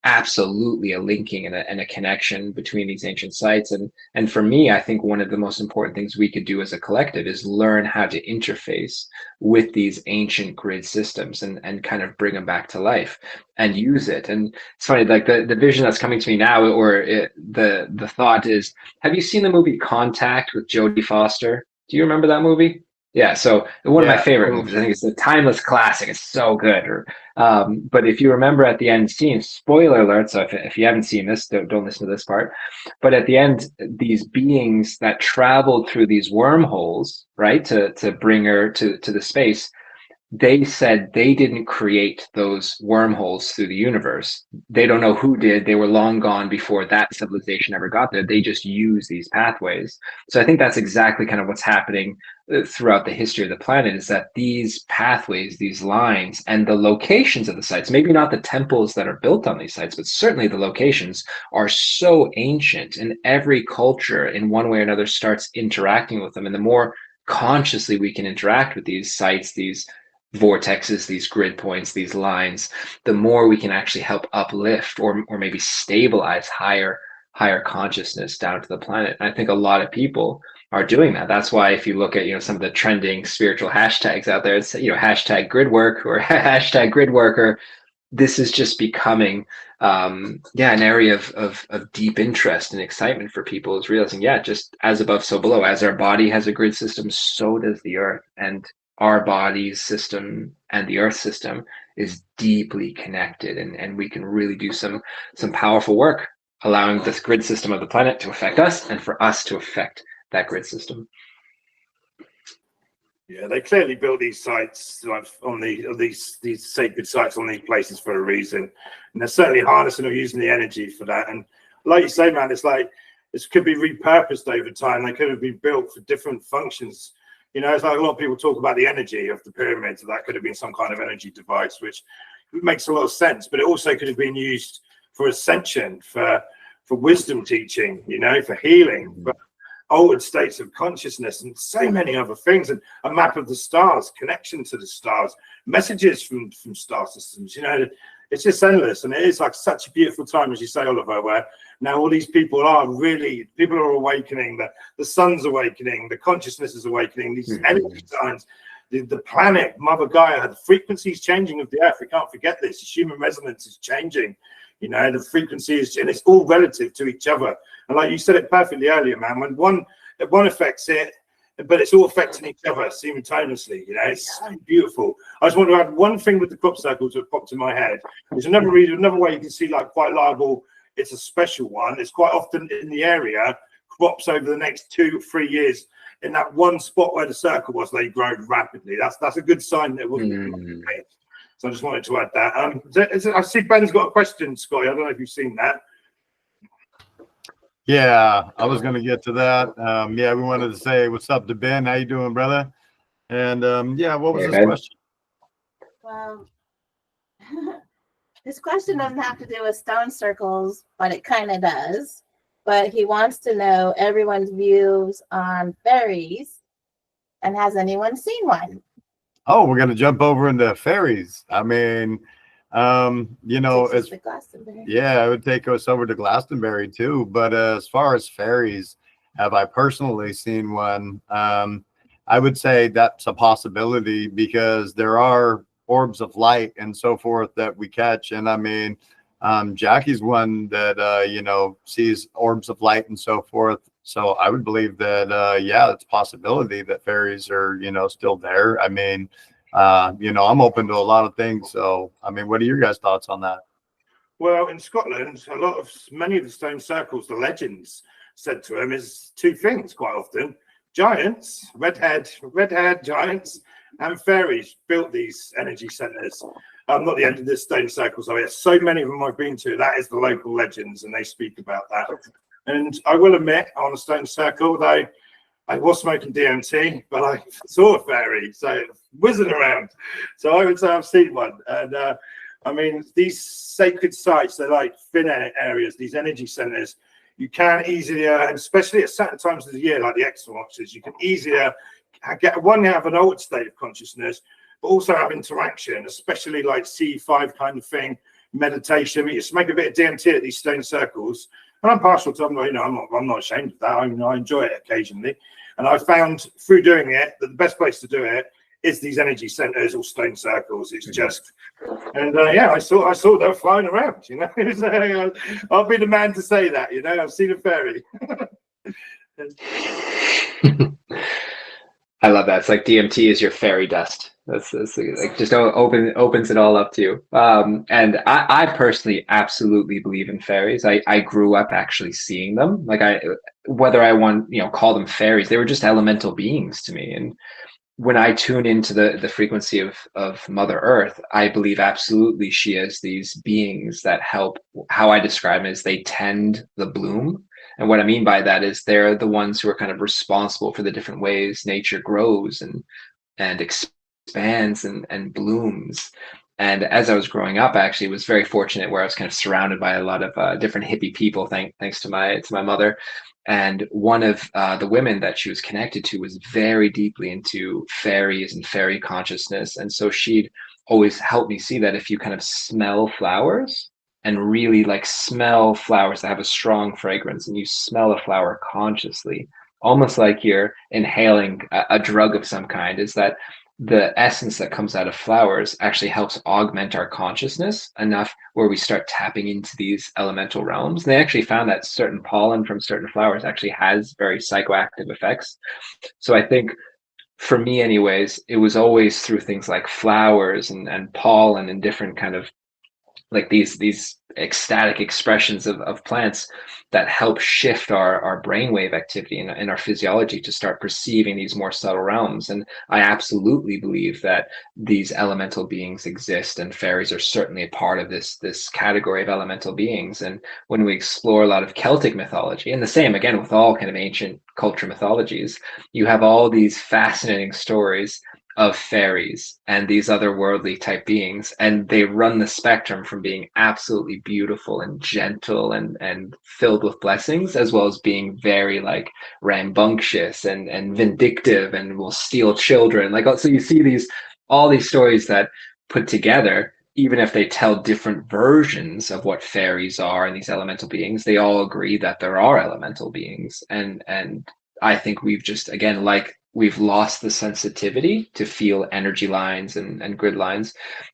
absolutely a linking and a connection between these ancient sites. And for me, I think one of the most important things we could do as a collective is learn how to interface with these ancient grid systems and kind of bring them back to life and use it. And it's funny, like the vision that's coming to me now, the thought is, have you seen the movie Contact with Jodie Foster? Do you remember that movie? Yeah, so one of my favorite movies. I think it's a timeless classic. It's so good. But if you remember at the end scene, spoiler alert, so if you haven't seen this, don't listen to this part. But at the end, these beings that traveled through these wormholes, right, to bring her to the space, they said they didn't create those wormholes through the universe. They don't know who did. They were long gone before that civilization ever got there. They just use these pathways. So I think that's exactly kind of what's happening throughout the history of the planet, is that these pathways, these lines, and the locations of the sites, maybe not the temples that are built on these sites, but certainly the locations are so ancient, and every culture in one way or another starts interacting with them. And the more consciously we can interact with these sites, these vortexes, these grid points, these lines, the more we can actually help uplift or maybe stabilize higher consciousness down to the planet. And I think a lot of people are doing that. That's why if you look at, some of the trending spiritual hashtags out there, it's, hashtag grid work or hashtag grid worker. This is just becoming an area of deep interest and excitement for people, is realizing, just as above, so below. As our body has a grid system, so does the earth. And our body's system and the earth system is deeply connected, and we can really do some powerful work, allowing this grid system of the planet to affect us and for us to affect that grid system. Yeah, they clearly built these sites on these sacred sites on these places for a reason, and they're certainly harnessing or using the energy for that. And like you say, man, it's like this could be repurposed over time. They could have been built for different functions. It's like a lot of people talk about the energy of the pyramids. That could have been some kind of energy device, which makes a lot of sense. But it also could have been used for ascension, for wisdom teaching, for healing, for altered states of consciousness, and so many other things. And a map of the stars, connection to the stars, messages from star systems. It's just endless. And it is like such a beautiful time, as you say, Oliver, where now all these people are awakening, the sun's awakening, the consciousness is awakening, these energy signs, the planet, Mother Gaia, the frequencies changing of the earth. We can't forget this. Human resonance is changing. The frequency is, and it's all relative to each other. And like you said it perfectly earlier, man, when one affects it, but it's all affecting each other simultaneously. It's so beautiful. I just want to add one thing with the crop circles that popped in my head. There's another way you can see, like, quite liable. It's a special one. It's quite often in the area, crops over the next 2 or 3 years in that one spot where the circle was, they grow rapidly. That's a good sign that it wasn't. So I just wanted to add that. I see Ben's got a question, Scotty. I don't know if you've seen that. Yeah, I was going to get to that. We wanted to say what's up to Ben. How you doing, brother? And what was his question? Well, his question doesn't have to do with stone circles, but it kind of does. But he wants to know everyone's views on fairies, and has anyone seen one? Oh, we're going to jump over into fairies. I mean, it's it would take us over to Glastonbury too. But as far as fairies, have I personally seen one? I would say that's a possibility, because there are orbs of light and so forth that we catch. And I mean, Jackie's one that sees orbs of light and so forth. So I would believe that it's a possibility that fairies are still there. I mean, I'm open to a lot of things. So I mean, what are your guys' thoughts on that? Well, in Scotland, many of the stone circles, the legends said to them is 2 things quite often: giants, red-haired giants, and fairies built these energy centers. Not the end of the stone circles. So many of them I've been to. That is the local legends, and they speak about that. And I will admit, on a stone circle, though, I was smoking DMT, but I saw a fairy, so whizzing around. So I would say I've seen one. And I mean, these sacred sites, they're like thin areas, these energy centers. You can easily, especially at certain times of the year, like the equinoxes, you can easily have an altered state of consciousness, but also have interaction, especially like C5 kind of thing, meditation. You just make a bit of DMT at these stone circles. And I'm partial to, I'm not ashamed of that. I enjoy it occasionally. And I found through doing it that the best place to do it is these energy centers or stone circles. It's just, and I saw them flying around, I'll be the man to say that, I've seen a fairy. I love that. It's like DMT is your fairy dust. That's like just opens it all up to you. And I personally absolutely believe in fairies. I grew up actually seeing them. Like whether I want, call them fairies, they were just elemental beings to me. And when I tune into the frequency of Mother Earth, I believe absolutely she has these beings that help. How I describe it is they tend the bloom. And what I mean by that is they're the ones who are kind of responsible for the different ways nature grows and expands and blooms. And as I was growing up, I actually was very fortunate where I was kind of surrounded by a lot of different hippie people, thanks to my mother. And one of the women that she was connected to was very deeply into fairies and fairy consciousness. And so she'd always help me see that if you kind of smell flowers and really like smell flowers that have a strong fragrance, and you smell a flower consciously, almost like you're inhaling a drug of some kind, is that the essence that comes out of flowers actually helps augment our consciousness enough where we start tapping into these elemental realms. And they actually found that certain pollen from certain flowers actually has very psychoactive effects. So I think for me anyways, it was always through things like flowers and pollen and different kind of like these ecstatic expressions of plants that help shift our brainwave activity and our physiology to start perceiving these more subtle realms. And I absolutely believe that these elemental beings exist, and fairies are certainly a part of this category of elemental beings. And when we explore a lot of Celtic mythology, and the same again with all kind of ancient culture mythologies, you have all these fascinating stories of fairies and these otherworldly type beings, and they run the spectrum from being absolutely beautiful and gentle and filled with blessings, as well as being very like rambunctious and vindictive and will steal children. Like, so you see all these stories that put together, even if they tell different versions of what fairies are and these elemental beings, they all agree that there are elemental beings. And I think we've just, again, like we've lost the sensitivity to feel energy lines and grid lines.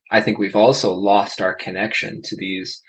I think we've also lost our connection to these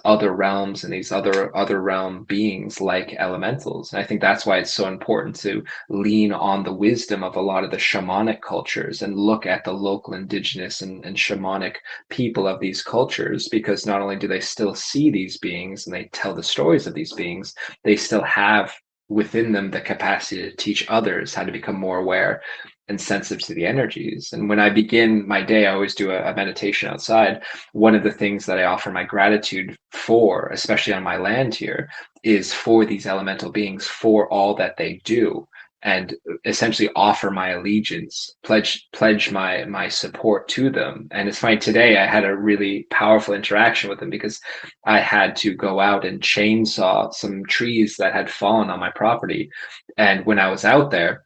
other realms and these other realm beings like elementals. And I think that's why it's so important to lean on the wisdom of a lot of the shamanic cultures and look at the local indigenous and shamanic people of these cultures, because not only do they still see these beings and they tell the stories of these beings, they still have within them the capacity to teach others how to become more aware and sensitive to the energies. And when I begin my day, I always do a meditation outside. One of the things that I offer my gratitude for, especially on my land here, is for these elemental beings, for all that they do, and essentially offer my allegiance, pledge my support to them. And it's funny, today I had a really powerful interaction with them because I had to go out and chainsaw some trees that had fallen on my property. And when I was out there,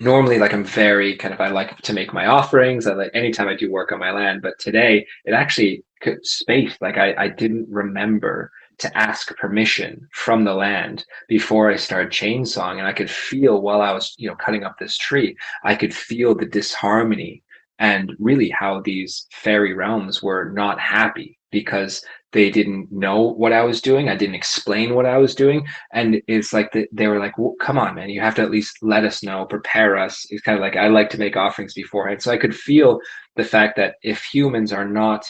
normally, like, I'm very kind of, I like to make my offerings. I like anytime I do work on my land, but today it actually spaced. Like I didn't remember to ask permission from the land before I started chainsawing. And I could feel while I was, cutting up this tree, I could feel the disharmony and really how these fairy realms were not happy because they didn't know what I was doing. I didn't explain what I was doing. And it's like they were like, well, come on, man, you have to at least let us know, prepare us. It's kind of like, I like to make offerings beforehand. So I could feel the fact that if humans are not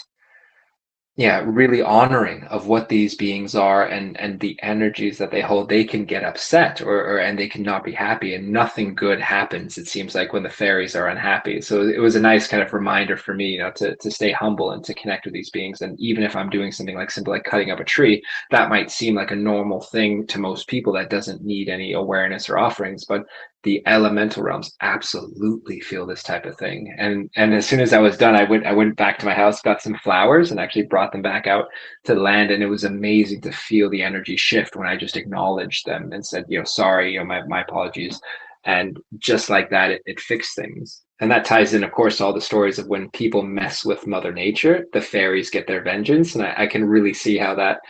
really honoring of what these beings are and the energies that they hold, they can get upset and they cannot be happy, and nothing good happens, it seems like, when the fairies are unhappy. So it was a nice kind of reminder for me, to stay humble and to connect with these beings. And even if I'm doing something like simple like cutting up a tree, that might seem like a normal thing to most people that doesn't need any awareness or offerings, but the elemental realms absolutely feel this type of thing. And as soon as I was done, I went back to my house, got some flowers, and actually brought them back out to the land. And it was amazing to feel the energy shift when I just acknowledged them and said, sorry, my apologies. And just like that, it fixed things. And that ties in, of course, to all the stories of when people mess with Mother Nature, the fairies get their vengeance. And I can really see how that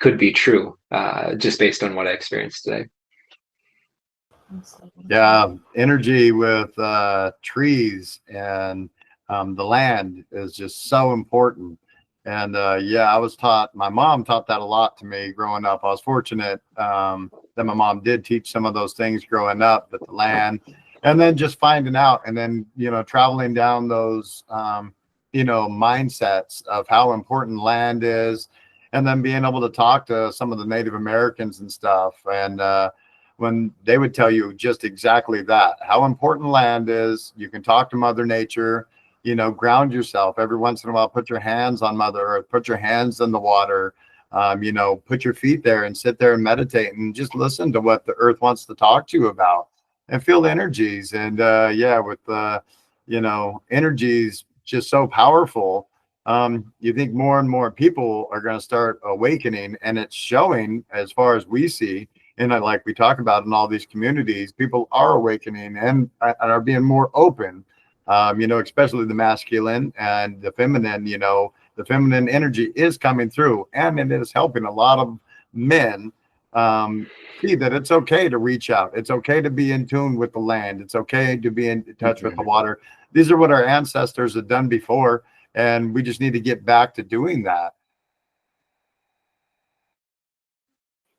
could be true, just based on what I experienced today. Yeah, energy with trees and the land is just so important. And yeah, I was taught, my mom taught that a lot to me growing up. I was fortunate that my mom did teach some of those things growing up, but the land, and then just finding out, and then, you know, traveling down those, you know, mindsets of how important land is, and then being able to talk to some of the Native Americans and stuff. And when they would tell you just exactly that, how important land is. You can talk to Mother Nature, you know, ground yourself every once in a while, put your hands on Mother Earth, put your hands in the water, you know, put your feet there and sit there and meditate and just listen to what the earth wants to talk to you about and feel the energies. And yeah, with you know, energies just so powerful. You think more and more people are going to start awakening, and it's showing as far as we see. And like we talk about in all these communities, people are awakening and are being more open, you know, especially the masculine and the feminine. You know, the feminine energy is coming through, and it is helping a lot of men see that it's okay to reach out. It's okay to be in tune with the land. It's okay to be in touch with the water. These are what our ancestors have done before, and we just need to get back to doing that.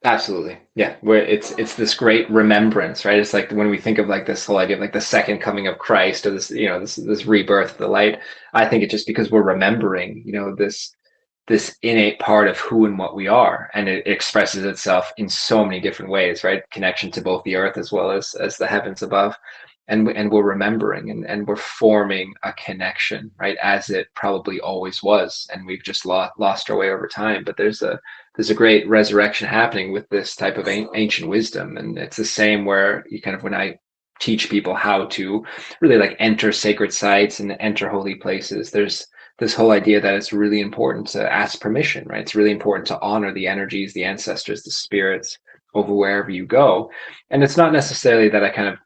Absolutely. Yeah. Where it's this great remembrance, right? It's like when we think of like this whole idea of like the second coming of Christ, or this, you know, this rebirth of the light. I think it's just because we're remembering, you know, this innate part of who and what we are, and it expresses itself in so many different ways, right? Connection to both the earth as well as the heavens above. And we're remembering, and we're forming a connection, right? As it probably always was. And we've just lost our way over time. But there's a great resurrection happening with this type of ancient wisdom. And it's the same where you kind of, when I teach people how to really like enter sacred sites and enter holy places, there's this whole idea that it's really important to ask permission, right? It's really important to honor the energies, the ancestors, the spirits over wherever you go. And it's not necessarily that I kind of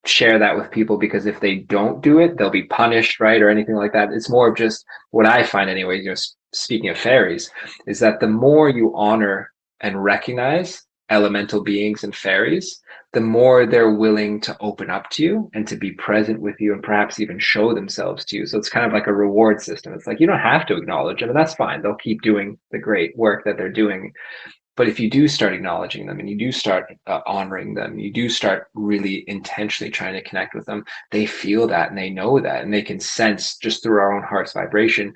share that with people because if they don't do it, they'll be punished, right? Or anything like that. It's more of just what I find anyway, you know, speaking of fairies, is that the more you honor and recognize elemental beings and fairies, the more they're willing to open up to you and to be present with you and perhaps even show themselves to you. So it's kind of like a reward system. It's like, you don't have to acknowledge them, and that's fine. They'll keep doing the great work that they're doing. But if you do start acknowledging them, and you do start honoring them, you do start really intentionally trying to connect with them, they feel that and they know that, and they can sense just through our own heart's vibration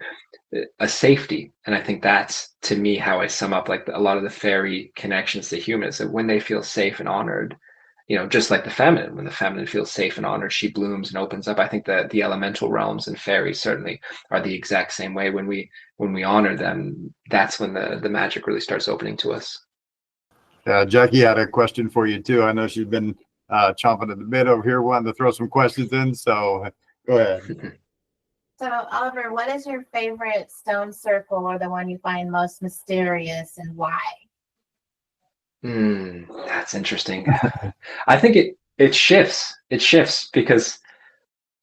a safety. And I think that's, to me, how I sum up like a lot of the fairy connections to humans, that when they feel safe and honored, you know, just like the feminine, when the feminine feels safe and honored, she blooms and opens up. I think that the elemental realms and fairies certainly are the exact same way. When we honor them, that's when the magic really starts opening to us. Jackie had a question for you too. I know she's been chomping at the bit over here, wanting to throw some questions in. So go ahead. So Oliver, what is your favorite stone circle, or the one you find most mysterious, and why? That's interesting. I think it shifts. It shifts because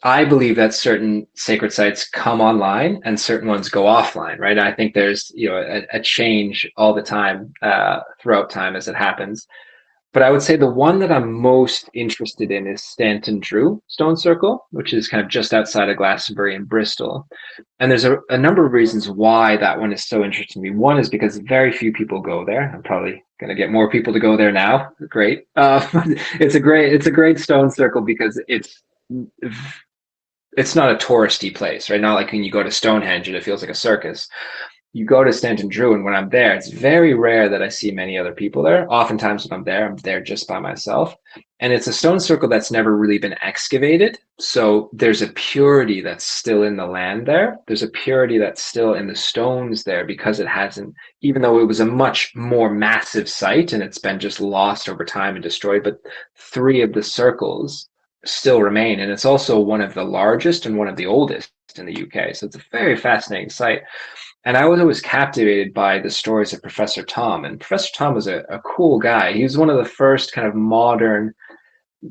I believe that certain sacred sites come online and certain ones go offline, right? I think there's, you know, a change all the time, throughout time as it happens. But I would say the one that I'm most interested in is Stanton Drew Stone Circle, which is kind of just outside of Glastonbury in Bristol. And there's a number of reasons why that one is so interesting to me. One is because very few people go there. I'm probably going to get more people to go there now. Great. It's a great stone circle because it's not a touristy place, right? Not like when you go to Stonehenge and it feels like a circus. You go to Stanton Drew, and when I'm there, it's very rare that I see many other people there. Oftentimes when I'm there just by myself. And it's a stone circle that's never really been excavated. So there's a purity that's still in the land there. There's a purity that's still in the stones there because it hasn't, even though it was a much more massive site and it's been just lost over time and destroyed, but 3 of the circles still remain. And it's also one of the largest and one of the oldest in the UK. So it's a very fascinating site. And I was always captivated by the stories of Professor Tom. And Professor Tom was a cool guy. He was one of the first kind of modern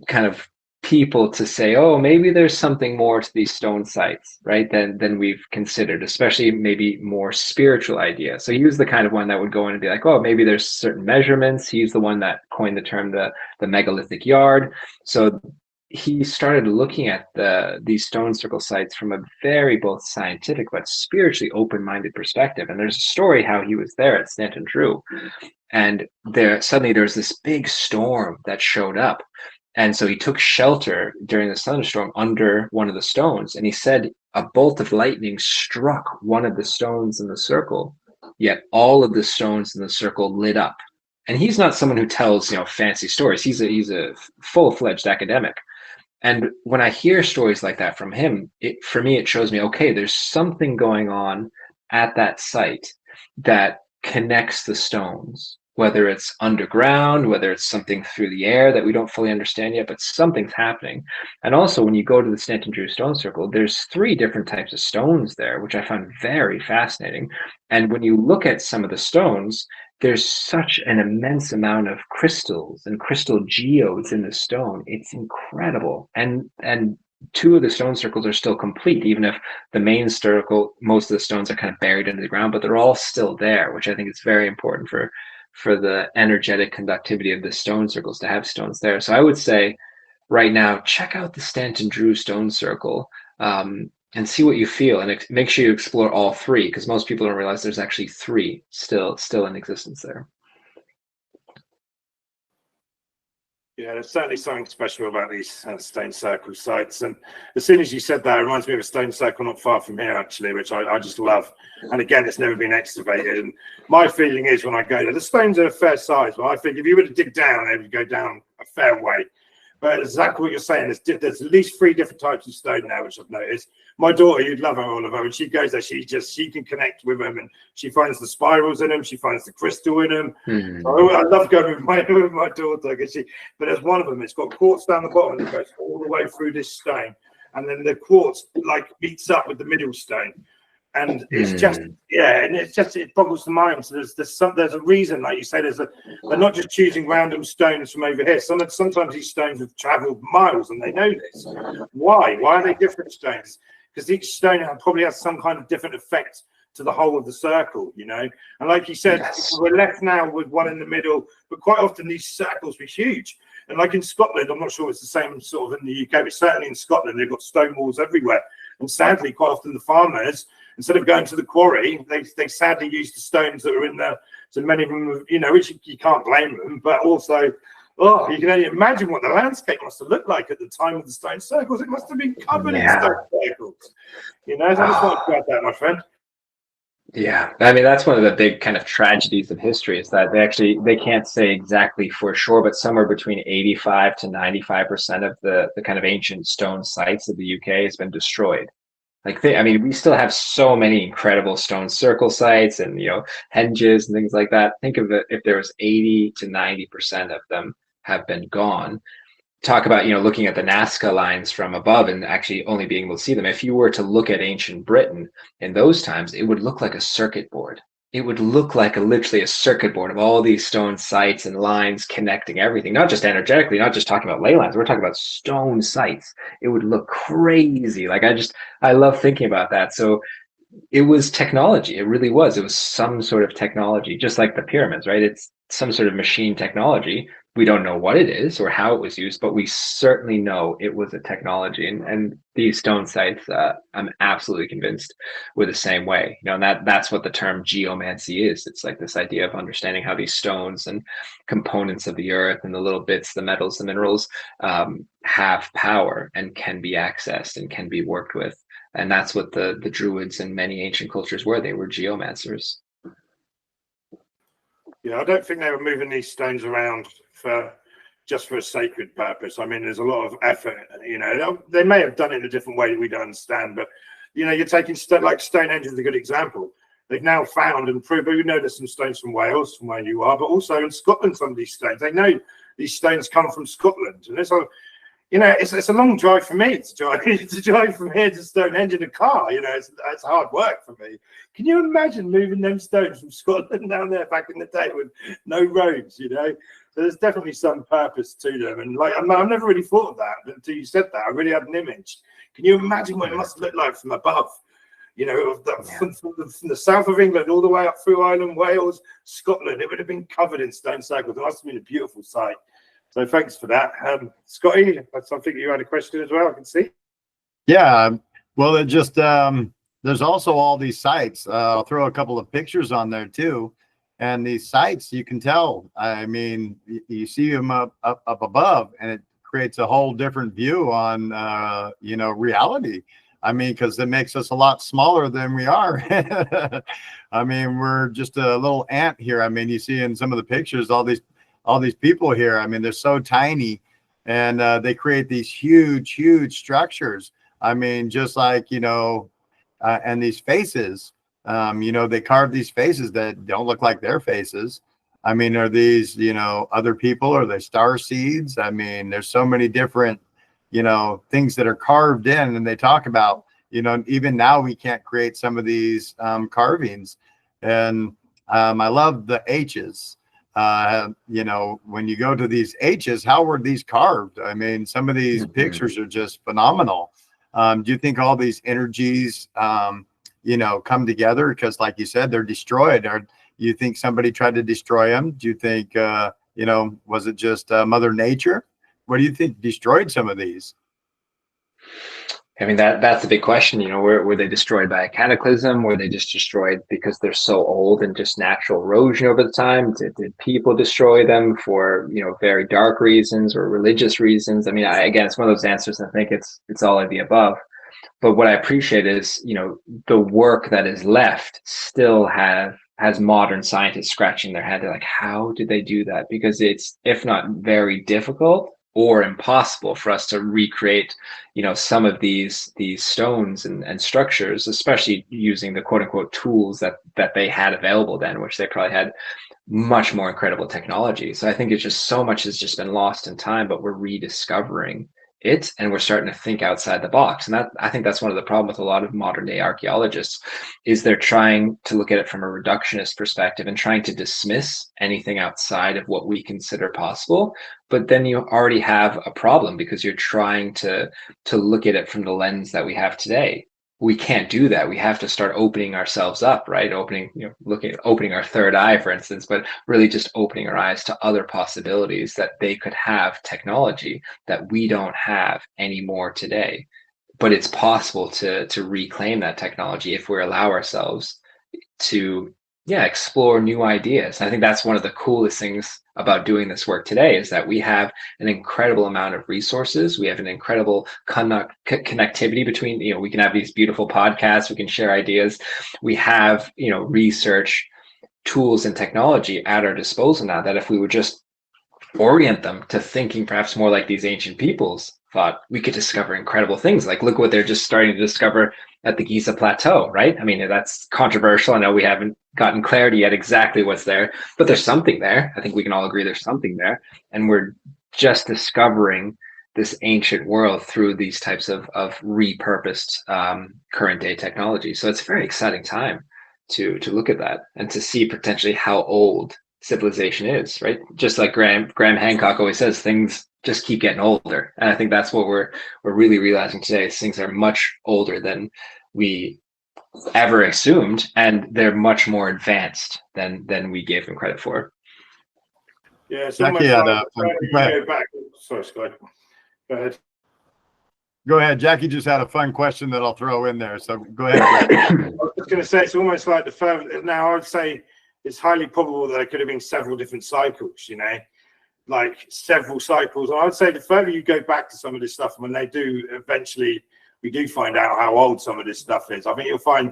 kind of people to say, oh, maybe there's something more to these stone sites, right, than we've considered, especially maybe more spiritual ideas. So he was the kind of one that would go in and be like, oh, maybe there's certain measurements. He's the one that coined the term the megalithic yard. So he started looking at these stone circle sites from a very both scientific but spiritually open-minded perspective. And there's a story how he was there at Stanton Drew, and suddenly there was this big storm that showed up. And so he took shelter during the thunderstorm under one of the stones. And he said a bolt of lightning struck one of the stones in the circle, yet all of the stones in the circle lit up. And he's not someone who tells, fancy stories. He's a full-fledged academic. And when I hear stories like that from him, for me, it shows me, okay, there's something going on at that site that connects the stones, whether it's underground, whether it's something through the air that we don't fully understand yet, but something's happening. And also, when you go to the Stanton Drew Stone Circle, there's 3 different types of stones there, which I found very fascinating. And when you look at some of the stones, there's such an immense amount of crystals and crystal geodes in the stone. It's incredible. And 2 of the stone circles are still complete, even if the main circle, most of the stones are kind of buried into the ground, but they're all still there, which I think is very important for the energetic conductivity of the stone circles to have stones there. So I would say right now, check out the Stanton Drew Stone Circle and see what you feel, and make sure you explore all 3, because most people don't realize there's actually 3 still in existence there. Yeah, there's certainly something special about these stone circle sites. And as soon as you said that, it reminds me of a stone circle not far from here, actually, which I just love. And again, it's never been excavated. And my feeling is when I go there, the stones are a fair size, but I think if you were to dig down, they would go down a fair way. But exactly what you're saying, there's at least 3 different types of stone now, which I've noticed. My daughter, you'd love her, Oliver, when she goes there, she can connect with them, and she finds the spirals in them, she finds the crystal in them. Mm-hmm. So I love going with my daughter, but there's one of them, it's got quartz down the bottom, and it goes all the way through this stone, and then the quartz meets up with the middle stone. And it's just, and it boggles the mind. So there's a reason, like you say, they're not just choosing random stones from over here. Sometimes these stones have traveled miles, and they know this. Why are they different stones? Because each stone probably has some kind of different effect to the whole of the circle, And like you said, we're left now with one in the middle, but quite often these circles were huge. And like in Scotland, I'm not sure it's the same sort of in the UK, but certainly in Scotland, they've got stone walls everywhere. And sadly, quite often the farmers, instead of going to the quarry, they sadly use the stones that are in there. So many of them, which you can't blame them, but also, you can only imagine what the landscape must have looked like at the time of the stone circles. It must have been covered in stone circles. So I just want to add that, my friend. Yeah, I mean, that's one of the big kind of tragedies of history, is that they can't say exactly for sure, but somewhere between 85 to 95% of the kind of ancient stone sites of the UK has been destroyed. We still have so many incredible stone circle sites and, henges and things like that. Think of it, if there was 80 to 90% of them have been gone. Talk about, looking at the Nazca lines from above and actually only being able to see them. If you were to look at ancient Britain in those times, it would look like a circuit board. It would look like literally a circuit board of all these stone sites and lines connecting everything, not just energetically, not just talking about ley lines. We're talking about stone sites. It would look crazy. I love thinking about that. So it was technology. It really was. It was some sort of technology, just like the pyramids, right? It's some sort of machine technology. We don't know what it is or how it was used, but we certainly know it was a technology. And these stone sites, I'm absolutely convinced, were the same way. And that's what the term geomancy is. It's like this idea of understanding how these stones and components of the earth and the little bits, the metals, the minerals, have power and can be accessed and can be worked with. And that's what the Druids and many ancient cultures were. They were geomancers. Yeah, I don't think they were moving these stones around just for a sacred purpose. I mean, there's a lot of effort. They may have done it in a different way that we don't understand. But you're taking Stonehenge is a good example. They've now found and proved. We know there's some stones from Wales, from where you are, but also in Scotland, some of these stones. They know these stones come from Scotland, and you know, it's a long drive for me to drive from here to Stonehenge in a car. You know, it's hard work for me. Can you imagine moving them stones from Scotland down there back in the day with no roads? You know, so there's definitely some purpose to them. And like, I've never really thought of that, but until you said that, I really had an image. Can you imagine what it must look like from above? You know, from the south of England all the way up through Ireland, Wales, Scotland, it would have been covered in stone circles. It must have been a beautiful sight. So thanks for that. Scotty, I think you had a question as well, I can see. Yeah, well, it just, there's also all these sites. I'll throw a couple of pictures on there too. And these sites, you can tell, I mean, you see them up above, and it creates a whole different view on, you know, reality. I mean, because it makes us a lot smaller than we are. I mean, we're just a little ant here. I mean, you see in some of the pictures, all these people here. I mean, they're so tiny, and they create these huge structures. I mean, just like, you know, and these faces, you know, they carve these faces that don't look like their faces. I mean, are these, you know, other people? Are they star seeds? I mean, there's so many different, you know, things that are carved in, and they talk about, you know, even now we can't create some of these carvings. And I love the H's. You know, when you go to these H's, how were these carved? I mean, some of these pictures are just phenomenal. Do you think all these energies, you know, come together? Because like you said, they're destroyed. Or you think somebody tried to destroy them? Do you think, you know, was it just Mother Nature? What do you think destroyed some of these? I mean, that's a big question. You know, were they destroyed by a cataclysm? Were they just destroyed because they're so old and just natural erosion over the time? Did people destroy them for, you know, very dark reasons or religious reasons? I mean, again, it's one of those answers. I think it's all of the above. But what I appreciate is, you know, the work that is left still has modern scientists scratching their head. They're like, how did they do that? Because it's, if not very difficult or impossible for us to recreate, you know, some of these stones and structures, especially using the quote unquote tools that they had available then, which they probably had much more incredible technology. So I think it's just so much has just been lost in time, but we're rediscovering it, and we're starting to think outside the box. And that, I think that's one of the problems with a lot of modern day archaeologists, is they're trying to look at it from a reductionist perspective and trying to dismiss anything outside of what we consider possible. But then you already have a problem, because you're trying to look at it from the lens that we have today. We can't do that. We have to start opening ourselves up, right? Opening our third eye, for instance, but really just opening our eyes to other possibilities, that they could have technology that we don't have anymore today. But it's possible to reclaim that technology if we allow ourselves to, explore new ideas. I think that's one of the coolest things about doing this work today, is that we have an incredible amount of resources. We have an incredible connectivity between, we can have these beautiful podcasts, we can share ideas. We have, research tools and technology at our disposal now, that if we would just orient them to thinking perhaps more like these ancient peoples thought, we could discover incredible things. Like, look what they're just starting to discover at the Giza Plateau, right? I mean, that's controversial. I know we haven't gotten clarity yet exactly what's there, but there's something there. I think we can all agree there's something there. And we're just discovering this ancient world through these types of repurposed current day technology. So it's a very exciting time to look at that and to see potentially how old civilization is, right? Just like Graham Hancock always says, things just keep getting older. And I think that's what we're really realizing today, is things are much older than we ever assumed, and they're much more advanced than we gave them credit for. Yeah, it's Jackie almost had go back. Sorry, Scott. Go ahead. Go ahead. Jackie just had a fun question that I'll throw in there. So go ahead. I was just going to say, it's almost like the further, now I would say it's highly probable that there could have been several different cycles, like several cycles. And I would say the further you go back to some of this stuff, when they do eventually, we do find out how old some of this stuff is. I think you'll find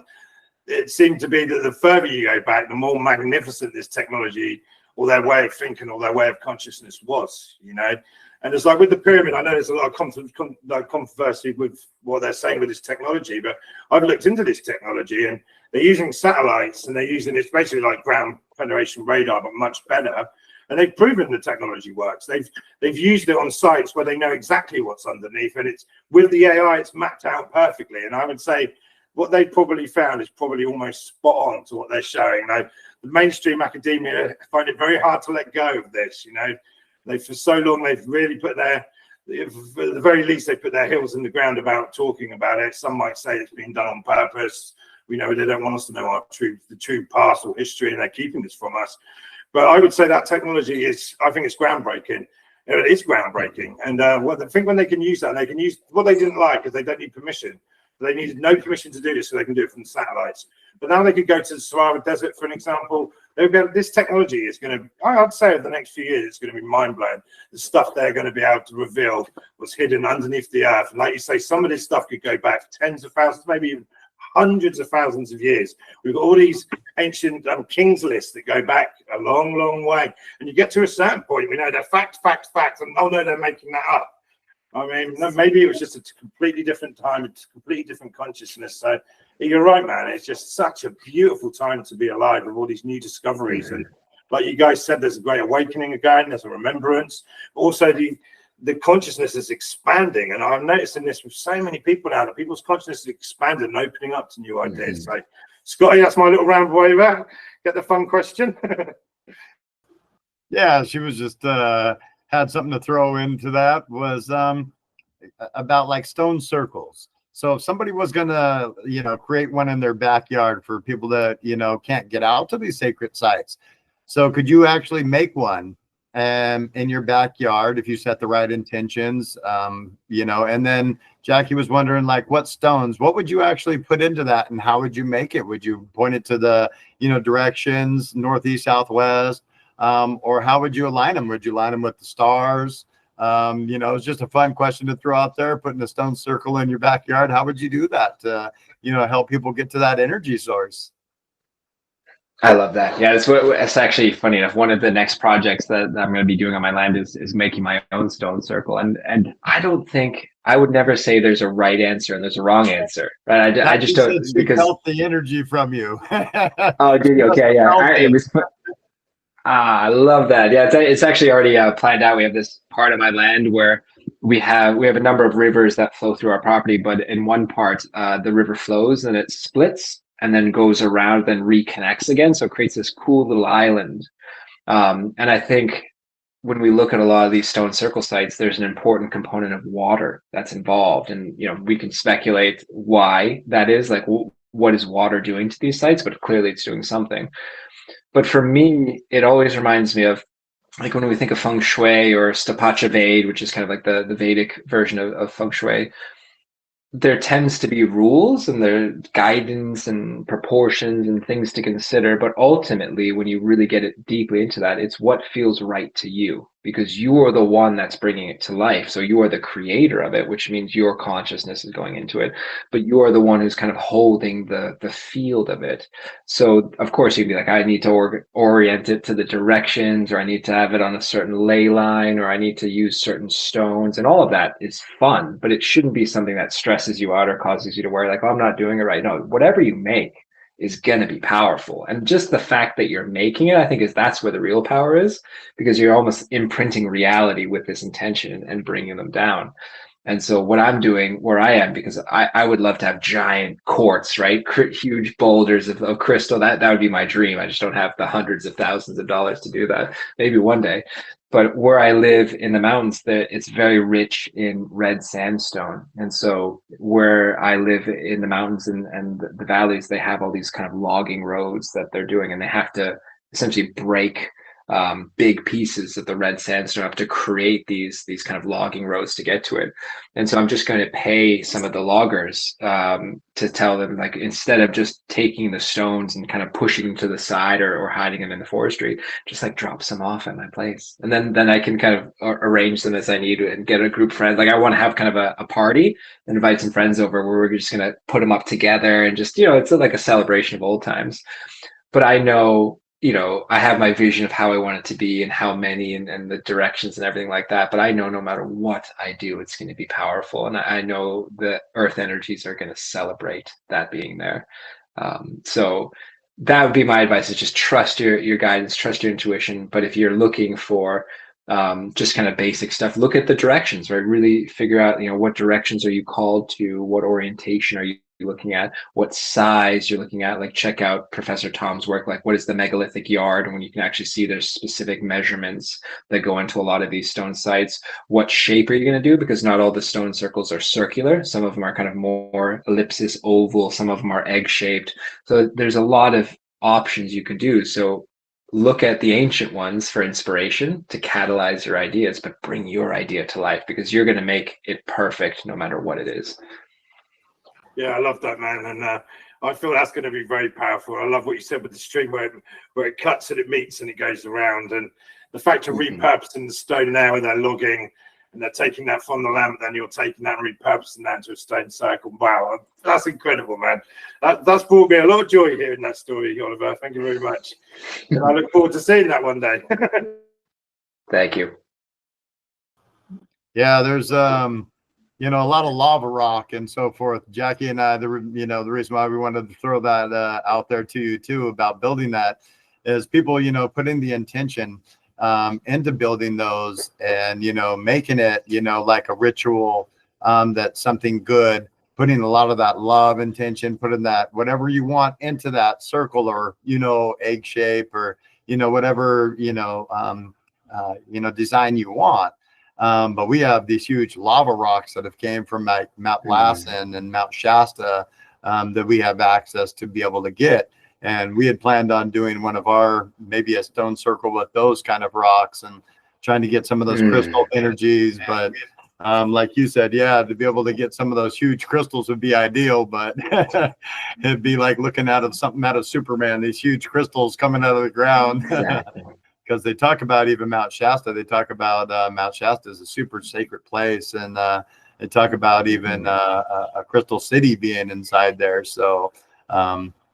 it seemed to be that the further you go back, the more magnificent this technology or their way of thinking or their way of consciousness was, And it's like with the pyramid, I know there's a lot of controversy with what they're saying with this technology, but I've looked into this technology, and they're using satellites, and they're using, it's basically like ground Federation radar, but much better. and they've proven the technology works. They've used it on sites where they know exactly what's underneath, and it's with the AI, it's mapped out perfectly. And I would say what they probably found is probably almost spot on to what they're showing. Now, the mainstream academia find it very hard to let go of this. You know, they for so long they've really put their, at the very least, they put their heels in the ground about talking about it. Some might say it's been done on purpose. We know they don't want us to know the true past or history, and they're keeping this from us. But I would say that technology is, I think it's groundbreaking. It is groundbreaking. And I think when they can use that, they can use, what they didn't like is they don't need permission. They needed no permission to do this, so they can do it from the satellites. But now they could go to the Sahara Desert, for an example. They'll be able, this technology is going to, I'd say over the next few years, it's going to be mind-blowing. The stuff they're going to be able to reveal was hidden underneath the earth. And like you say, some of this stuff could go back tens of thousands, maybe even hundreds of thousands of years. We've got all these ancient kings lists that go back a long, long way. And you get to a certain point, we know they're fact, and oh no, they're making that up. I mean, no, maybe it was just a completely different time, a completely different consciousness. So you're right, man. It's just such a beautiful time to be alive with all these new discoveries. And like you guys said, there's a great awakening again. There's a remembrance. Also, the consciousness is expanding. And I'm noticing this with so many people now, that people's consciousness is expanding and opening up to new ideas. So, Scotty, that's my little round way back. Get the fun question. Yeah, she was just had something to throw into that, was about like stone circles. So if somebody was gonna, you know, create one in their backyard for people that, you know, can't get out to these sacred sites, so could you actually make one in your backyard if you set the right intentions? You know, and then Jackie was wondering, like, what stones, what would you actually put into that, and how would you make it? Would you point it to the, you know, directions, northeast, southwest? Or how would you align them? Would you align them with the stars? You know, it's just a fun question to throw out there, putting a stone circle in your backyard. How would you do that to, you know, help people get to that energy source? I love that. Yeah, it's actually funny enough. One of the next projects that I'm going to be doing on my land is making my own stone circle. And I don't think, I would never say there's a right answer and there's a wrong answer. Right? I just don't, because felt the energy from you. Oh, did you? Okay, yeah. I love that. Yeah, it's actually already planned out. We have this part of my land where we have a number of rivers that flow through our property, but in one part, the river flows and it splits and then goes around, then reconnects again. So it creates this cool little island. And I think when we look at a lot of these stone circle sites, there's an important component of water that's involved. And, you know, we can speculate why that is, like, what is water doing to these sites, but clearly it's doing something. But for me, it always reminds me of, like, when we think of feng shui or Stapacha Vede, which is kind of like the Vedic version of feng shui, there tends to be rules and there guidance and proportions and things to consider. But ultimately, when you really get it deeply into that, it's what feels right to you, because you are the one that's bringing it to life. So you are the creator of it, which means your consciousness is going into it, but you are the one who's kind of holding the field of it. So of course you'd be like, I need to orient it to the directions, or I need to have it on a certain ley line, or I need to use certain stones, and all of that is fun, but it shouldn't be something that stresses you out or causes you to worry, like, oh, I'm not doing it right. No, whatever you make is going to be powerful. And just the fact that you're making it, I think, that's where the real power is, because you're almost imprinting reality with this intention and bringing them down. And so what I'm doing where I am, because I would love to have giant quartz, right? Huge boulders of crystal. That would be my dream. I just don't have the hundreds of thousands of dollars to do that. Maybe one day. But where I live in the mountains, it's very rich in red sandstone. And so where I live in the mountains and the valleys, they have all these kind of logging roads that they're doing, and they have to essentially break big pieces of the red sandstone up to create these kind of logging roads to get to it. And so I'm just going to pay some of the loggers to tell them, like, instead of just taking the stones and kind of pushing them to the side or hiding them in the forestry, just like drop some off at my place. And then I can kind of arrange them as I need and get a group of friends. Like, I want to have kind of a party and invite some friends over where we're just going to put them up together and just, you know, it's like a celebration of old times. But I know, you know, I have my vision of how I want it to be and how many and the directions and everything like that. But I know no matter what I do, it's going to be powerful. And I know the earth energies are going to celebrate that being there. So that would be my advice, is just trust your guidance, trust your intuition. But if you're looking for just kind of basic stuff, look at the directions, right? Really figure out, what directions are you called to, what orientation are you looking at, what size you're looking at. Like, check out Professor Tom's work, like what is the megalithic yard, and when you can actually see there's specific measurements that go into a lot of these stone sites. What shape are you going to do? Because not all the stone circles are circular. Some of them are kind of more ellipsis, oval, some of them are egg shaped. So there's a lot of options you can do. So look at the ancient ones for inspiration to catalyze your ideas, but bring your idea to life, because you're going to make it perfect no matter what it is. Yeah, I love that, man. And I feel that's going to be very powerful. I love what you said with the string where it cuts and it meets and it goes around. And the fact of repurposing the stone now when they're logging and they're taking that from the lamp, then you're taking that and repurposing that into a stone circle. Wow, that's incredible, man. That's brought me a lot of joy hearing that story, Oliver. Thank you very much. And I look forward to seeing that one day. Thank you. Yeah, there's a lot of lava rock and so forth. Jackie and I, the reason why we wanted to throw that out there to you too about building that is people, putting the intention into building those and, making it, like a ritual, that's something good, putting a lot of that love intention, putting that whatever you want into that circle or, egg shape or, whatever, design you want. But we have these huge lava rocks that have came from Mount Lassen and Mount Shasta that we have access to be able to get. And we had planned on doing maybe a stone circle with those kind of rocks and trying to get some of those crystal energies. But like you said, yeah, to be able to get some of those huge crystals would be ideal, but it'd be like looking something out of Superman, these huge crystals coming out of the ground. Exactly. Because they talk about even Mount Shasta. They talk about Mount Shasta is a super sacred place. And they talk about even a crystal city being inside there. So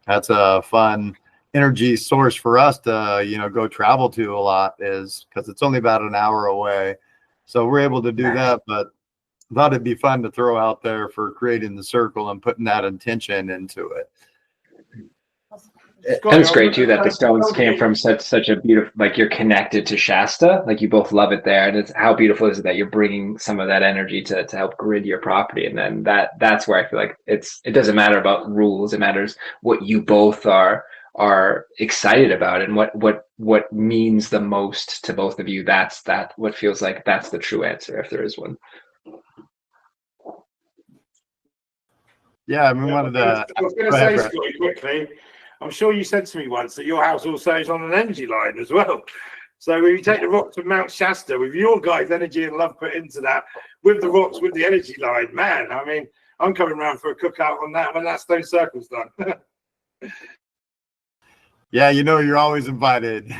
that's a fun energy source for us to, go travel to a lot, is because it's only about an hour away. So we're able to do that. But I thought it'd be fun to throw out there for creating the circle and putting that intention into it. And it's great too that the stones came from such a beautiful, like, you're connected to Shasta, like you both love it there, and it's how beautiful is it that you're bringing some of that energy to help grid your property. And then that's where I feel like it doesn't matter about rules, it matters what you both are excited about and what means the most to both of you. That's what feels like that's the true answer, if there is one. Yeah, I mean, I was going to say, Scotty, quickly, I'm sure you said to me once that your house also is on an energy line as well. So when you take the rocks from Mount Shasta with your guys' energy and love put into that, with the rocks, with the energy line, man, I mean, I'm coming around for a cookout on that when that stone circle's done. Yeah, you're always invited.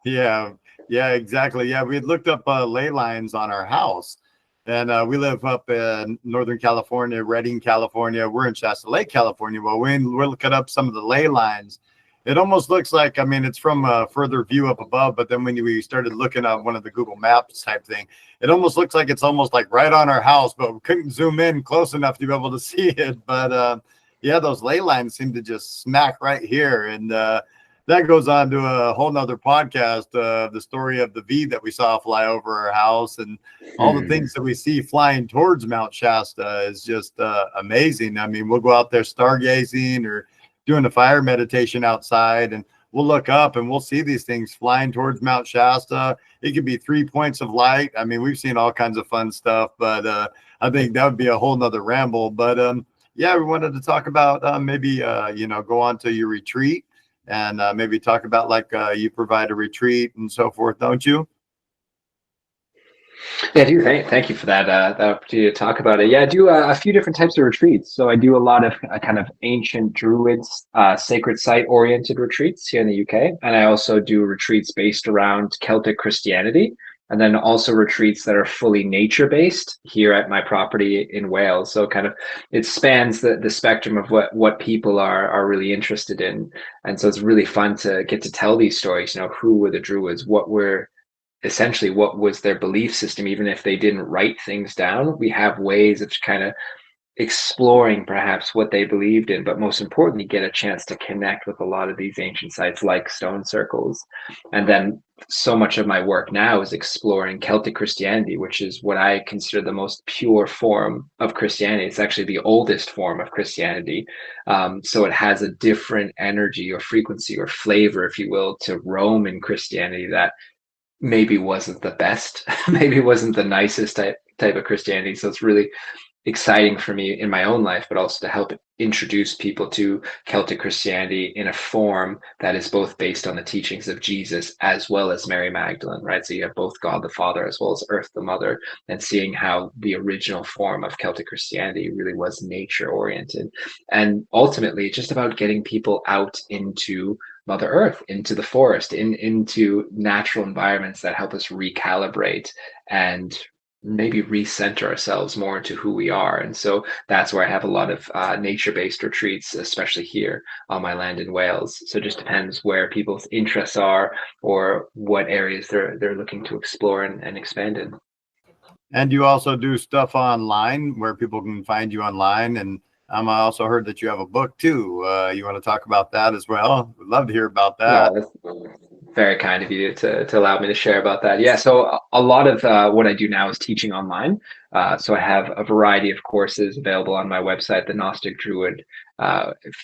Yeah, exactly. Yeah, we had looked up ley lines on our house. And we live up in Northern California, Redding, California. We're in Shasta Lake, California. Well, we're looking up some of the ley lines. It almost looks like, I mean, it's from a further view up above, but then when we started looking at one of the Google Maps type thing, it almost looks like it's almost like right on our house, but we couldn't zoom in close enough to be able to see it. But yeah, those ley lines seem to just smack right here. And that goes on to a whole nother podcast, the story of the V that we saw fly over our house and all the things that we see flying towards Mount Shasta is just amazing. I mean, we'll go out there stargazing or doing a fire meditation outside and we'll look up and we'll see these things flying towards Mount Shasta. It could be 3 points of light. I mean, we've seen all kinds of fun stuff, but I think that would be a whole nother ramble. But yeah, we wanted to talk about maybe, go on to your retreat. And maybe talk about like you provide a retreat and so forth, don't you? Yeah, I do. Thank you for that opportunity to talk about it. Yeah, I do a few different types of retreats. So I do a lot of kind of ancient Druids, sacred site oriented retreats here in the UK. And I also do retreats based around Celtic Christianity. And then also retreats that are fully nature-based here at my property in Wales. So kind of it spans the spectrum of what people are really interested in. And so it's really fun to get to tell these stories. Who were the Druids? What was their belief system? Even if they didn't write things down, we have ways of kind of exploring perhaps what they believed in, but most importantly, get a chance to connect with a lot of these ancient sites like stone circles. And then so much of my work now is exploring Celtic Christianity, which is what I consider the most pure form of Christianity. It's actually the oldest form of Christianity. So it has a different energy or frequency or flavor, if you will, to Roman Christianity that maybe wasn't the best, maybe wasn't the nicest type of Christianity. So it's really exciting for me in my own life, but also to help introduce people to Celtic Christianity in a form that is both based on the teachings of Jesus as well as Mary Magdalene, right? So you have both God the Father as well as Earth the Mother, and seeing how the original form of Celtic Christianity really was nature oriented. And ultimately, just about getting people out into Mother Earth, into the forest, into natural environments that help us recalibrate and maybe recenter ourselves more into who we are. And so that's where I have a lot of nature-based retreats, especially here on my land in Wales. So it just depends where people's interests are or what areas they're looking to explore and expand in. And you also do stuff online where people can find you online. And I also heard that you have a book too. You want to talk about that as well? Would love to hear about that. No, very kind of you to allow me to share about that. Yeah, so a lot of what I do now is teaching online. So I have a variety of courses available on my website, The Gnostic Druid,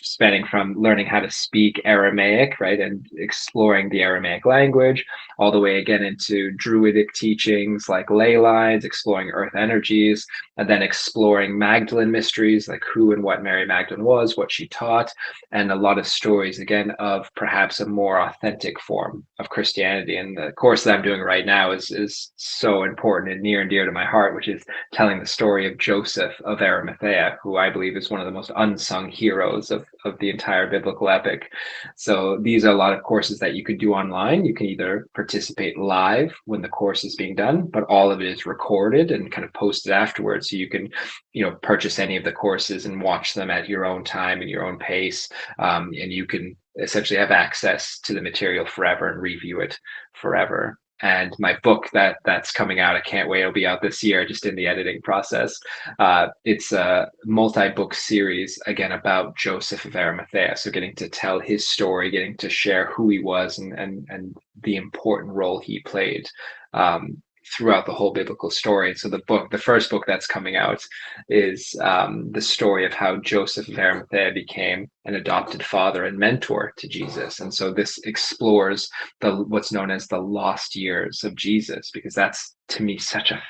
spanning from learning how to speak Aramaic, right, and exploring the Aramaic language, all the way again into Druidic teachings like ley lines, exploring earth energies, and then exploring Magdalene mysteries, like who and what Mary Magdalene was, what she taught, and a lot of stories, again, of perhaps a more authentic form of Christianity. And the course that I'm doing right now is so important and near and dear to my heart, which is telling the story of Joseph of Arimathea, who I believe is one of the most unsung heroes of the entire biblical epic. So these are a lot of courses that you could do online. You can either participate live when the course is being done, but all of it is recorded and kind of posted afterwards. So you can, purchase any of the courses and watch them at your own time and your own pace. And you can essentially have access to the material forever and review it forever. And my book that's coming out, I can't wait. It'll be out this year, just in the editing process. It's a multi-book series, again, about Joseph of Arimathea. So getting to tell his story, getting to share who he was and the important role he played throughout the whole biblical story. So the first book that's coming out is the story of how Joseph of Arimathea became an adopted father and mentor to Jesus. And so this explores what's known as the lost years of Jesus, because that's, to me, such a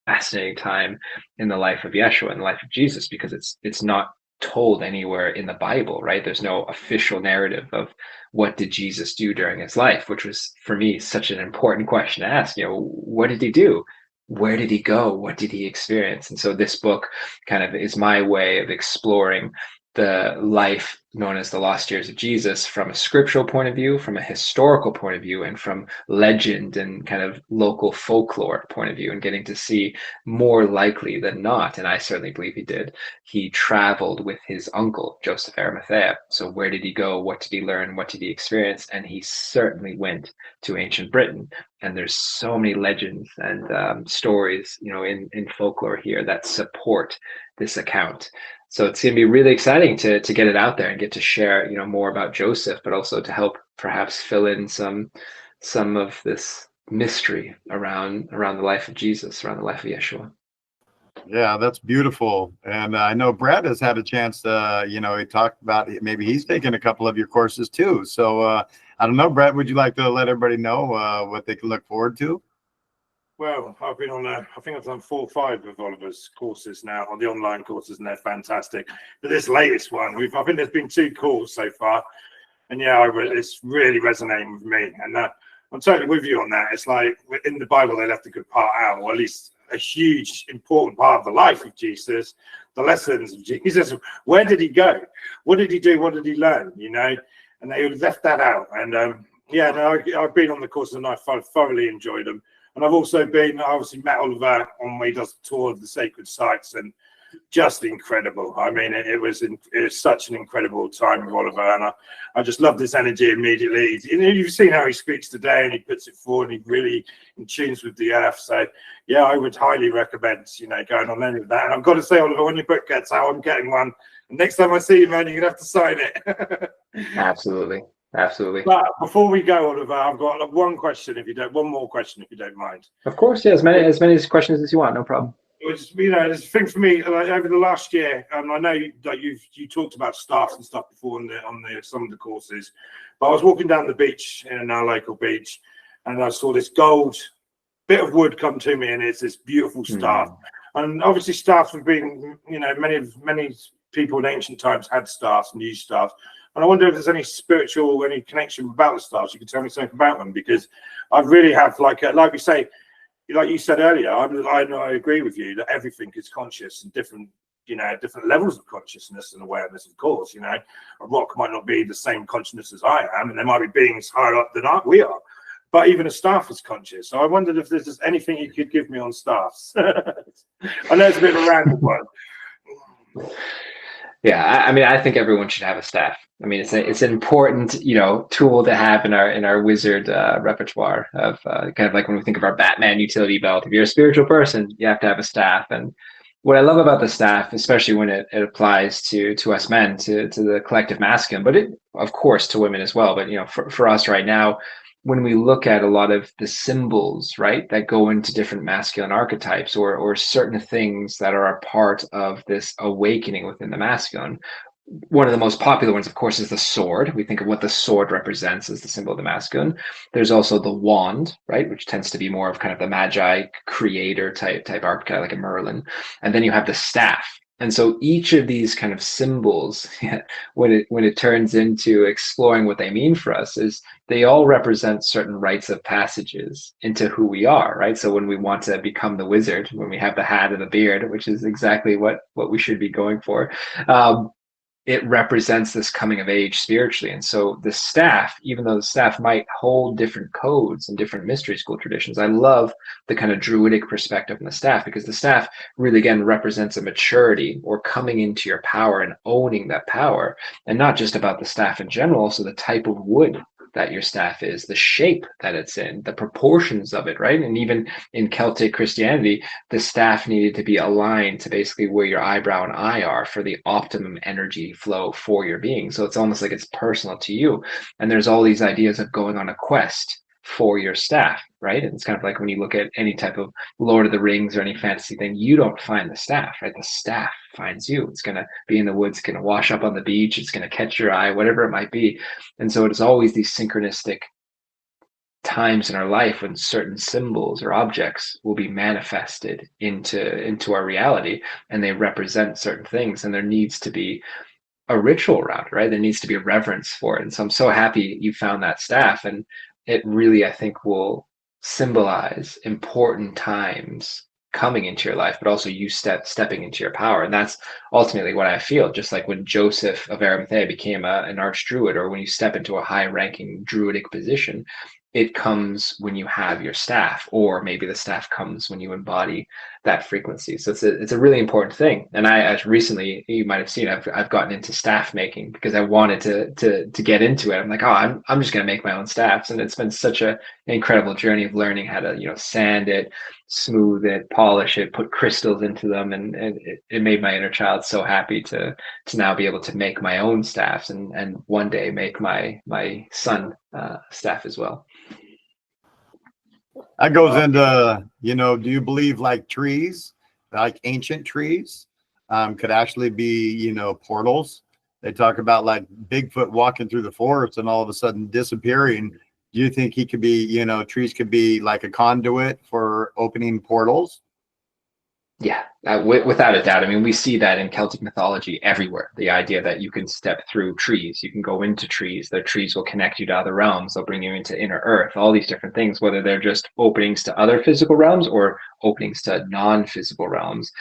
fascinating time in the life of Yeshua, in the life of Jesus, because it's not told anywhere in the Bible, right? There's no official narrative of what did Jesus do during his life, which was, for me, such an important question to ask. What did he do? Where did he go? What did he experience? And so this book kind of is my way of exploring the life known as the lost years of Jesus from a scriptural point of view, from a historical point of view, and from legend and kind of local folklore point of view, and getting to see, more likely than not, and I certainly believe he did, he traveled with his uncle, Joseph Arimathea. So where did he go? What did he learn? What did he experience? And he certainly went to ancient Britain. And there's so many legends and stories, in folklore here that support this account. So it's going to be really exciting to get it out there and get to share, more about Joseph, but also to help perhaps fill in some of this mystery around the life of Jesus, around the life of Yeshua. Yeah, that's beautiful. And I know Brad has had a chance to, he talked about maybe he's taken a couple of your courses too. So I don't know, Brad, would you like to let everybody know what they can look forward to? Well, I've been on, I think I've done 4 or 5 of Oliver's courses now, on the online courses, and they're fantastic. But this latest one, I think there's been 2 calls so far, and it's really resonating with me. And I'm totally with you on that. It's like in the Bible, they left a good part out, or at least a huge, important part of the life of Jesus, the lessons of Jesus. Where did he go? What did he do? What did he learn? And they left that out. And I've been on the courses and I thoroughly enjoyed them. And I've also obviously met Oliver when he does the tour of the sacred sites, and just incredible. I mean, it was such an incredible time with Oliver, and I just love this energy immediately. You know, you've seen how he speaks today, and he puts it forward, and he really in tunes with the earth. So yeah, I would highly recommend, you know, going on any of that. And I've got to say, Oliver, when your book gets out, I'm getting one. And next time I see you, man, you're gonna have to sign it. Absolutely. Absolutely. But before we go, Oliver, I've got one more question, if you don't mind. Of course, yeah, as many questions as you want, no problem. It was, you know, there's a thing for me, like, over the last year, and I know that you talked about staffs and stuff before on some of the courses, but I was walking down the beach in our local beach, and I saw this gold bit of wood come to me, and it's this beautiful staff. And obviously staffs have been, you know, many people in ancient times had staffs and used staffs. And I wonder if there's any spiritual, any connection about the stars. You could tell me something about them, because I really have, like we say, like you said earlier, I agree with you that everything is conscious and different, you know, different levels of consciousness and awareness. Of course, you know, a rock might not be the same consciousness as I am, and there might be beings higher up than we are. But even a staff is conscious. So I wondered if there's just anything you could give me on staffs. I know it's a bit of a random one. Yeah, I mean, I think everyone should have a staff. I mean, it's an important, you know, tool to have in our wizard repertoire of kind of like when we think of our Batman utility belt. If you're a spiritual person, you have to have a staff. And what I love about the staff, especially when it applies to us men, to the collective masculine, but it, of course, to women as well. But, you know, for us right now, when we look at a lot of the symbols, right, that go into different masculine archetypes or certain things that are a part of this awakening within the masculine, one of the most popular ones, of course, is the sword. We think of what the sword represents as the symbol of the masculine. There's also the wand, right, which tends to be more of kind of the magi creator type archetype, like a Merlin. And then you have the staff. And so each of these kind of symbols, when it turns into exploring what they mean for us, is they all represent certain rites of passages into who we are, right? So when we want to become the wizard, when we have the hat and the beard, which is exactly what we should be going for, it represents this coming of age spiritually. And so the staff, even though the staff might hold different codes and different mystery school traditions, I love the kind of druidic perspective in the staff, because the staff really, again, represents a maturity or coming into your power and owning that power. And not just about the staff in general, also the type of wood that your staff is, the shape that it's in, the proportions of it, right? And even in Celtic Christianity, the staff needed to be aligned to basically where your eyebrow and eye are for the optimum energy flow for your being. So it's almost like it's personal to you. And there's all these ideas of going on a quest for your staff, right? And it's kind of like when you look at any type of Lord of the Rings or any fantasy thing, you don't find the staff, right? The staff finds you. It's going to be in the woods, going to wash up on the beach, it's going to catch your eye, whatever it might be. And so it's always these synchronistic times in our life when certain symbols or objects will be manifested into our reality, and they represent certain things, and there needs to be a ritual around it, right? There needs to be a reverence for it. And so I'm so happy you found that staff, and it really, I think, will symbolize important times coming into your life, but also you stepping into your power. And that's ultimately what I feel, just like when Joseph of Arimathea became an archdruid, or when you step into a high-ranking druidic position, it comes when you have your staff, or maybe the staff comes when you embody that frequency. So it's a really important thing. And I recently, you might have seen, I've gotten into staff making because I wanted to get into it. I'm like, oh, I'm just going to make my own staffs. And it's been such an incredible journey of learning how to, you know, sand it, smooth it, polish it, put crystals into them. And it made my inner child so happy to now be able to make my own staffs and one day make my son staff as well. That goes into, you know, do you believe like trees, like ancient trees, could actually be, you know, portals? They talk about like Bigfoot walking through the forest and all of a sudden disappearing. Do you think he could be, you know, trees could be like a conduit for opening portals? Yeah, without a doubt. I mean, we see that in Celtic mythology everywhere. The idea that you can step through trees, you can go into trees, the trees will connect you to other realms, they'll bring you into inner earth, all these different things, whether they're just openings to other physical realms or openings to non-physical realms.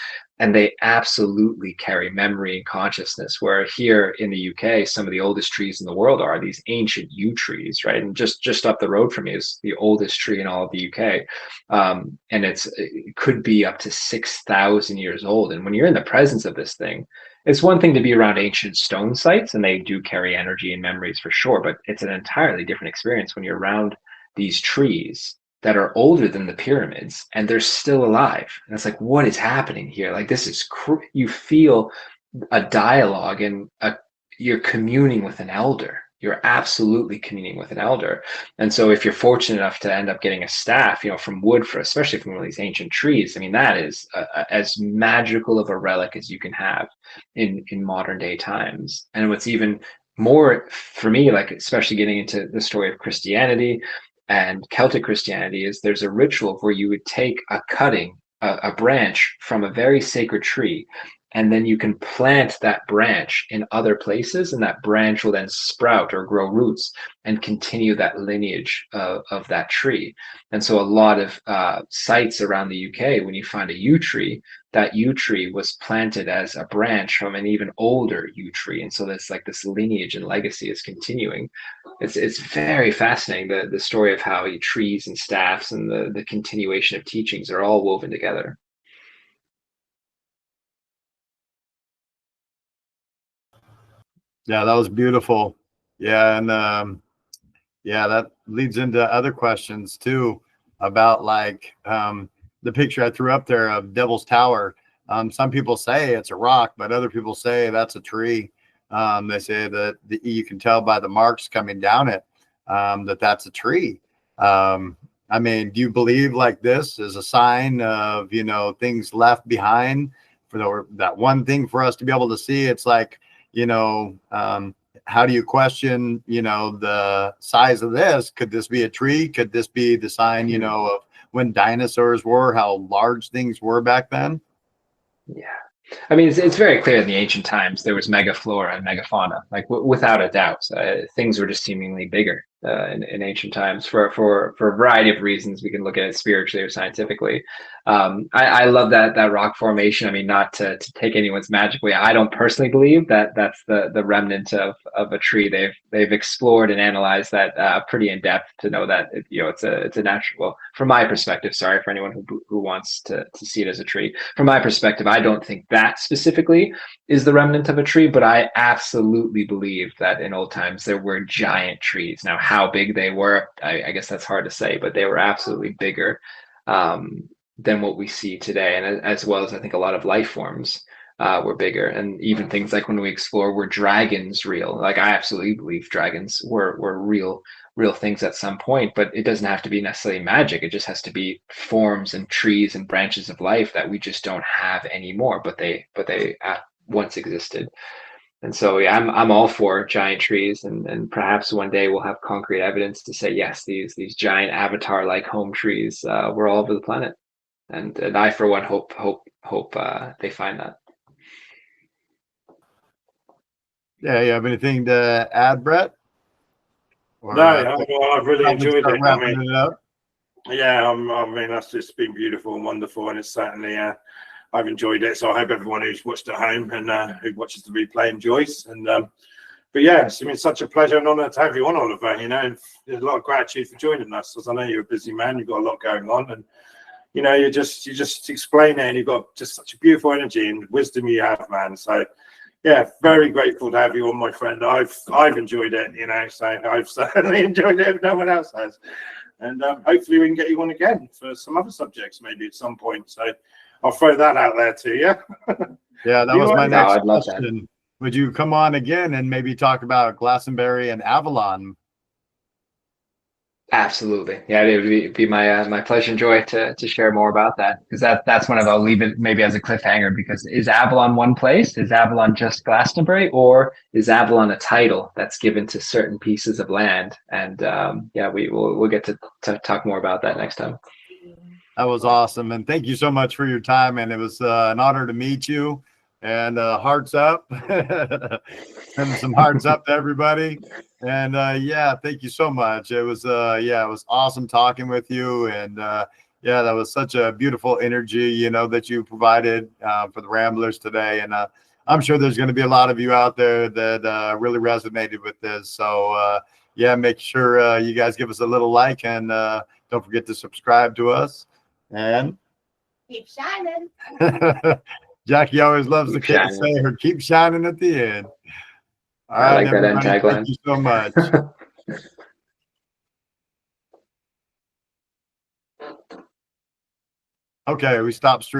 and they absolutely carry memory and consciousness. Where here in the UK, some of the oldest trees in the world are these ancient yew trees, right? And just up the road from me is the oldest tree in all of the UK, and it could be up to 6,000 years old. And when you're in the presence of this thing, it's one thing to be around ancient stone sites, and they do carry energy and memories for sure, but it's an entirely different experience when you're around these trees that are older than the pyramids and they're still alive. And it's like, what is happening here? Like, this is you feel a dialogue, and you're communing with an elder. You're absolutely communing with an elder. And so if you're fortunate enough to end up getting a staff, from wood, especially from one of these ancient trees, I mean, that is as magical of a relic as you can have in modern day times. And what's even more for me, like, especially getting into the story of Christianity and Celtic Christianity, is there's a ritual where you would take a branch from a very sacred tree, and then you can plant that branch in other places, and that branch will then sprout or grow roots and continue that lineage of that tree. And so a lot of sites around the UK, when you find a yew tree, that yew tree was planted as a branch from an even older yew tree. And so there's like this lineage and legacy is continuing. It's very fascinating, the story of how trees and staffs and the continuation of teachings are all woven together. Yeah, that was beautiful. Yeah, and yeah, that leads into other questions too about like the picture I threw up there of Devil's Tower. Some people say it's a rock, but other people say that's a tree. They say that you can tell by the marks coming down it that that's a tree. I mean, do you believe like this is a sign of, things left behind for that one thing for us to be able to see? It's like, how do you question, the size of this? Could this be a tree? Could this be the sign, of when dinosaurs were, how large things were back then? Yeah. I mean, it's very clear in the ancient times there was megaflora and megafauna, like without a doubt. Things were just seemingly bigger in ancient times for a variety of reasons. We can look at it spiritually or scientifically. I love that rock formation. I mean, not to take anyone's magic away, I don't personally believe that that's the remnant of a tree. They've explored and analyzed that pretty in depth to know that it's a natural. Well, from my perspective, sorry for anyone who wants to see it as a tree. From my perspective, I don't think that specifically is the remnant of a tree, but I absolutely believe that in old times there were giant trees. Now, how big they were, I guess that's hard to say, but they were absolutely bigger than what we see today. And as well as I think a lot of life forms were bigger. And even things like when we explore, were dragons real? Like, I absolutely believe dragons were real things at some point, but it doesn't have to be necessarily magic. It just has to be forms and trees and branches of life that we just don't have anymore, but they once existed. And so, yeah, I'm all for giant trees, and perhaps one day we'll have concrete evidence to say, yes, these giant avatar-like home trees were all over the planet. And I, for one, hope they find that. Yeah, you have anything to add, Brett? Or, no, I've really enjoyed it. I mean, I mean, that's just been beautiful and wonderful, and it's certainly I've enjoyed it. So I hope everyone who's watched at home and who watches the replay enjoys. And but yeah, it's been such a pleasure and honor to have you on, Oliver. And there's a lot of gratitude for joining us, because I know you're a busy man. You've got a lot going on, and you just explain it, and you've got just such a beautiful energy and wisdom you have, man. So yeah, very grateful to have you on, my friend. I've enjoyed it, so I've certainly enjoyed it if no one else has. And hopefully we can get you on again for some other subjects maybe at some point. So I'll throw that out there to you. Yeah, that was my next question. Would you come on again and maybe talk about Glastonbury and Avalon? Absolutely. Yeah, it would be my pleasure and joy to share more about that, because that's one of, I'll leave it maybe as a cliffhanger, because is Avalon one place? Is Avalon just Glastonbury, or is Avalon a title that's given to certain pieces of land? And yeah, we'll get to talk more about that next time. That was awesome, and thank you so much for your time. And it was an honor to meet you. And hearts up, and some hearts up to everybody. And yeah, thank you so much. It was it was awesome talking with you. And Yeah, that was such a beautiful energy, you know, that you provided for the Ramblers today. And I'm sure there's going to be a lot of you out there that really resonated with this. So, yeah, make sure you guys give us a little like, and don't forget to subscribe to us. And keep shining. Jackie always loves to Keep shining. say her keep shining at the end. All I right, like that end everybody, tagline. thank you so much. Okay, we stopped streaming.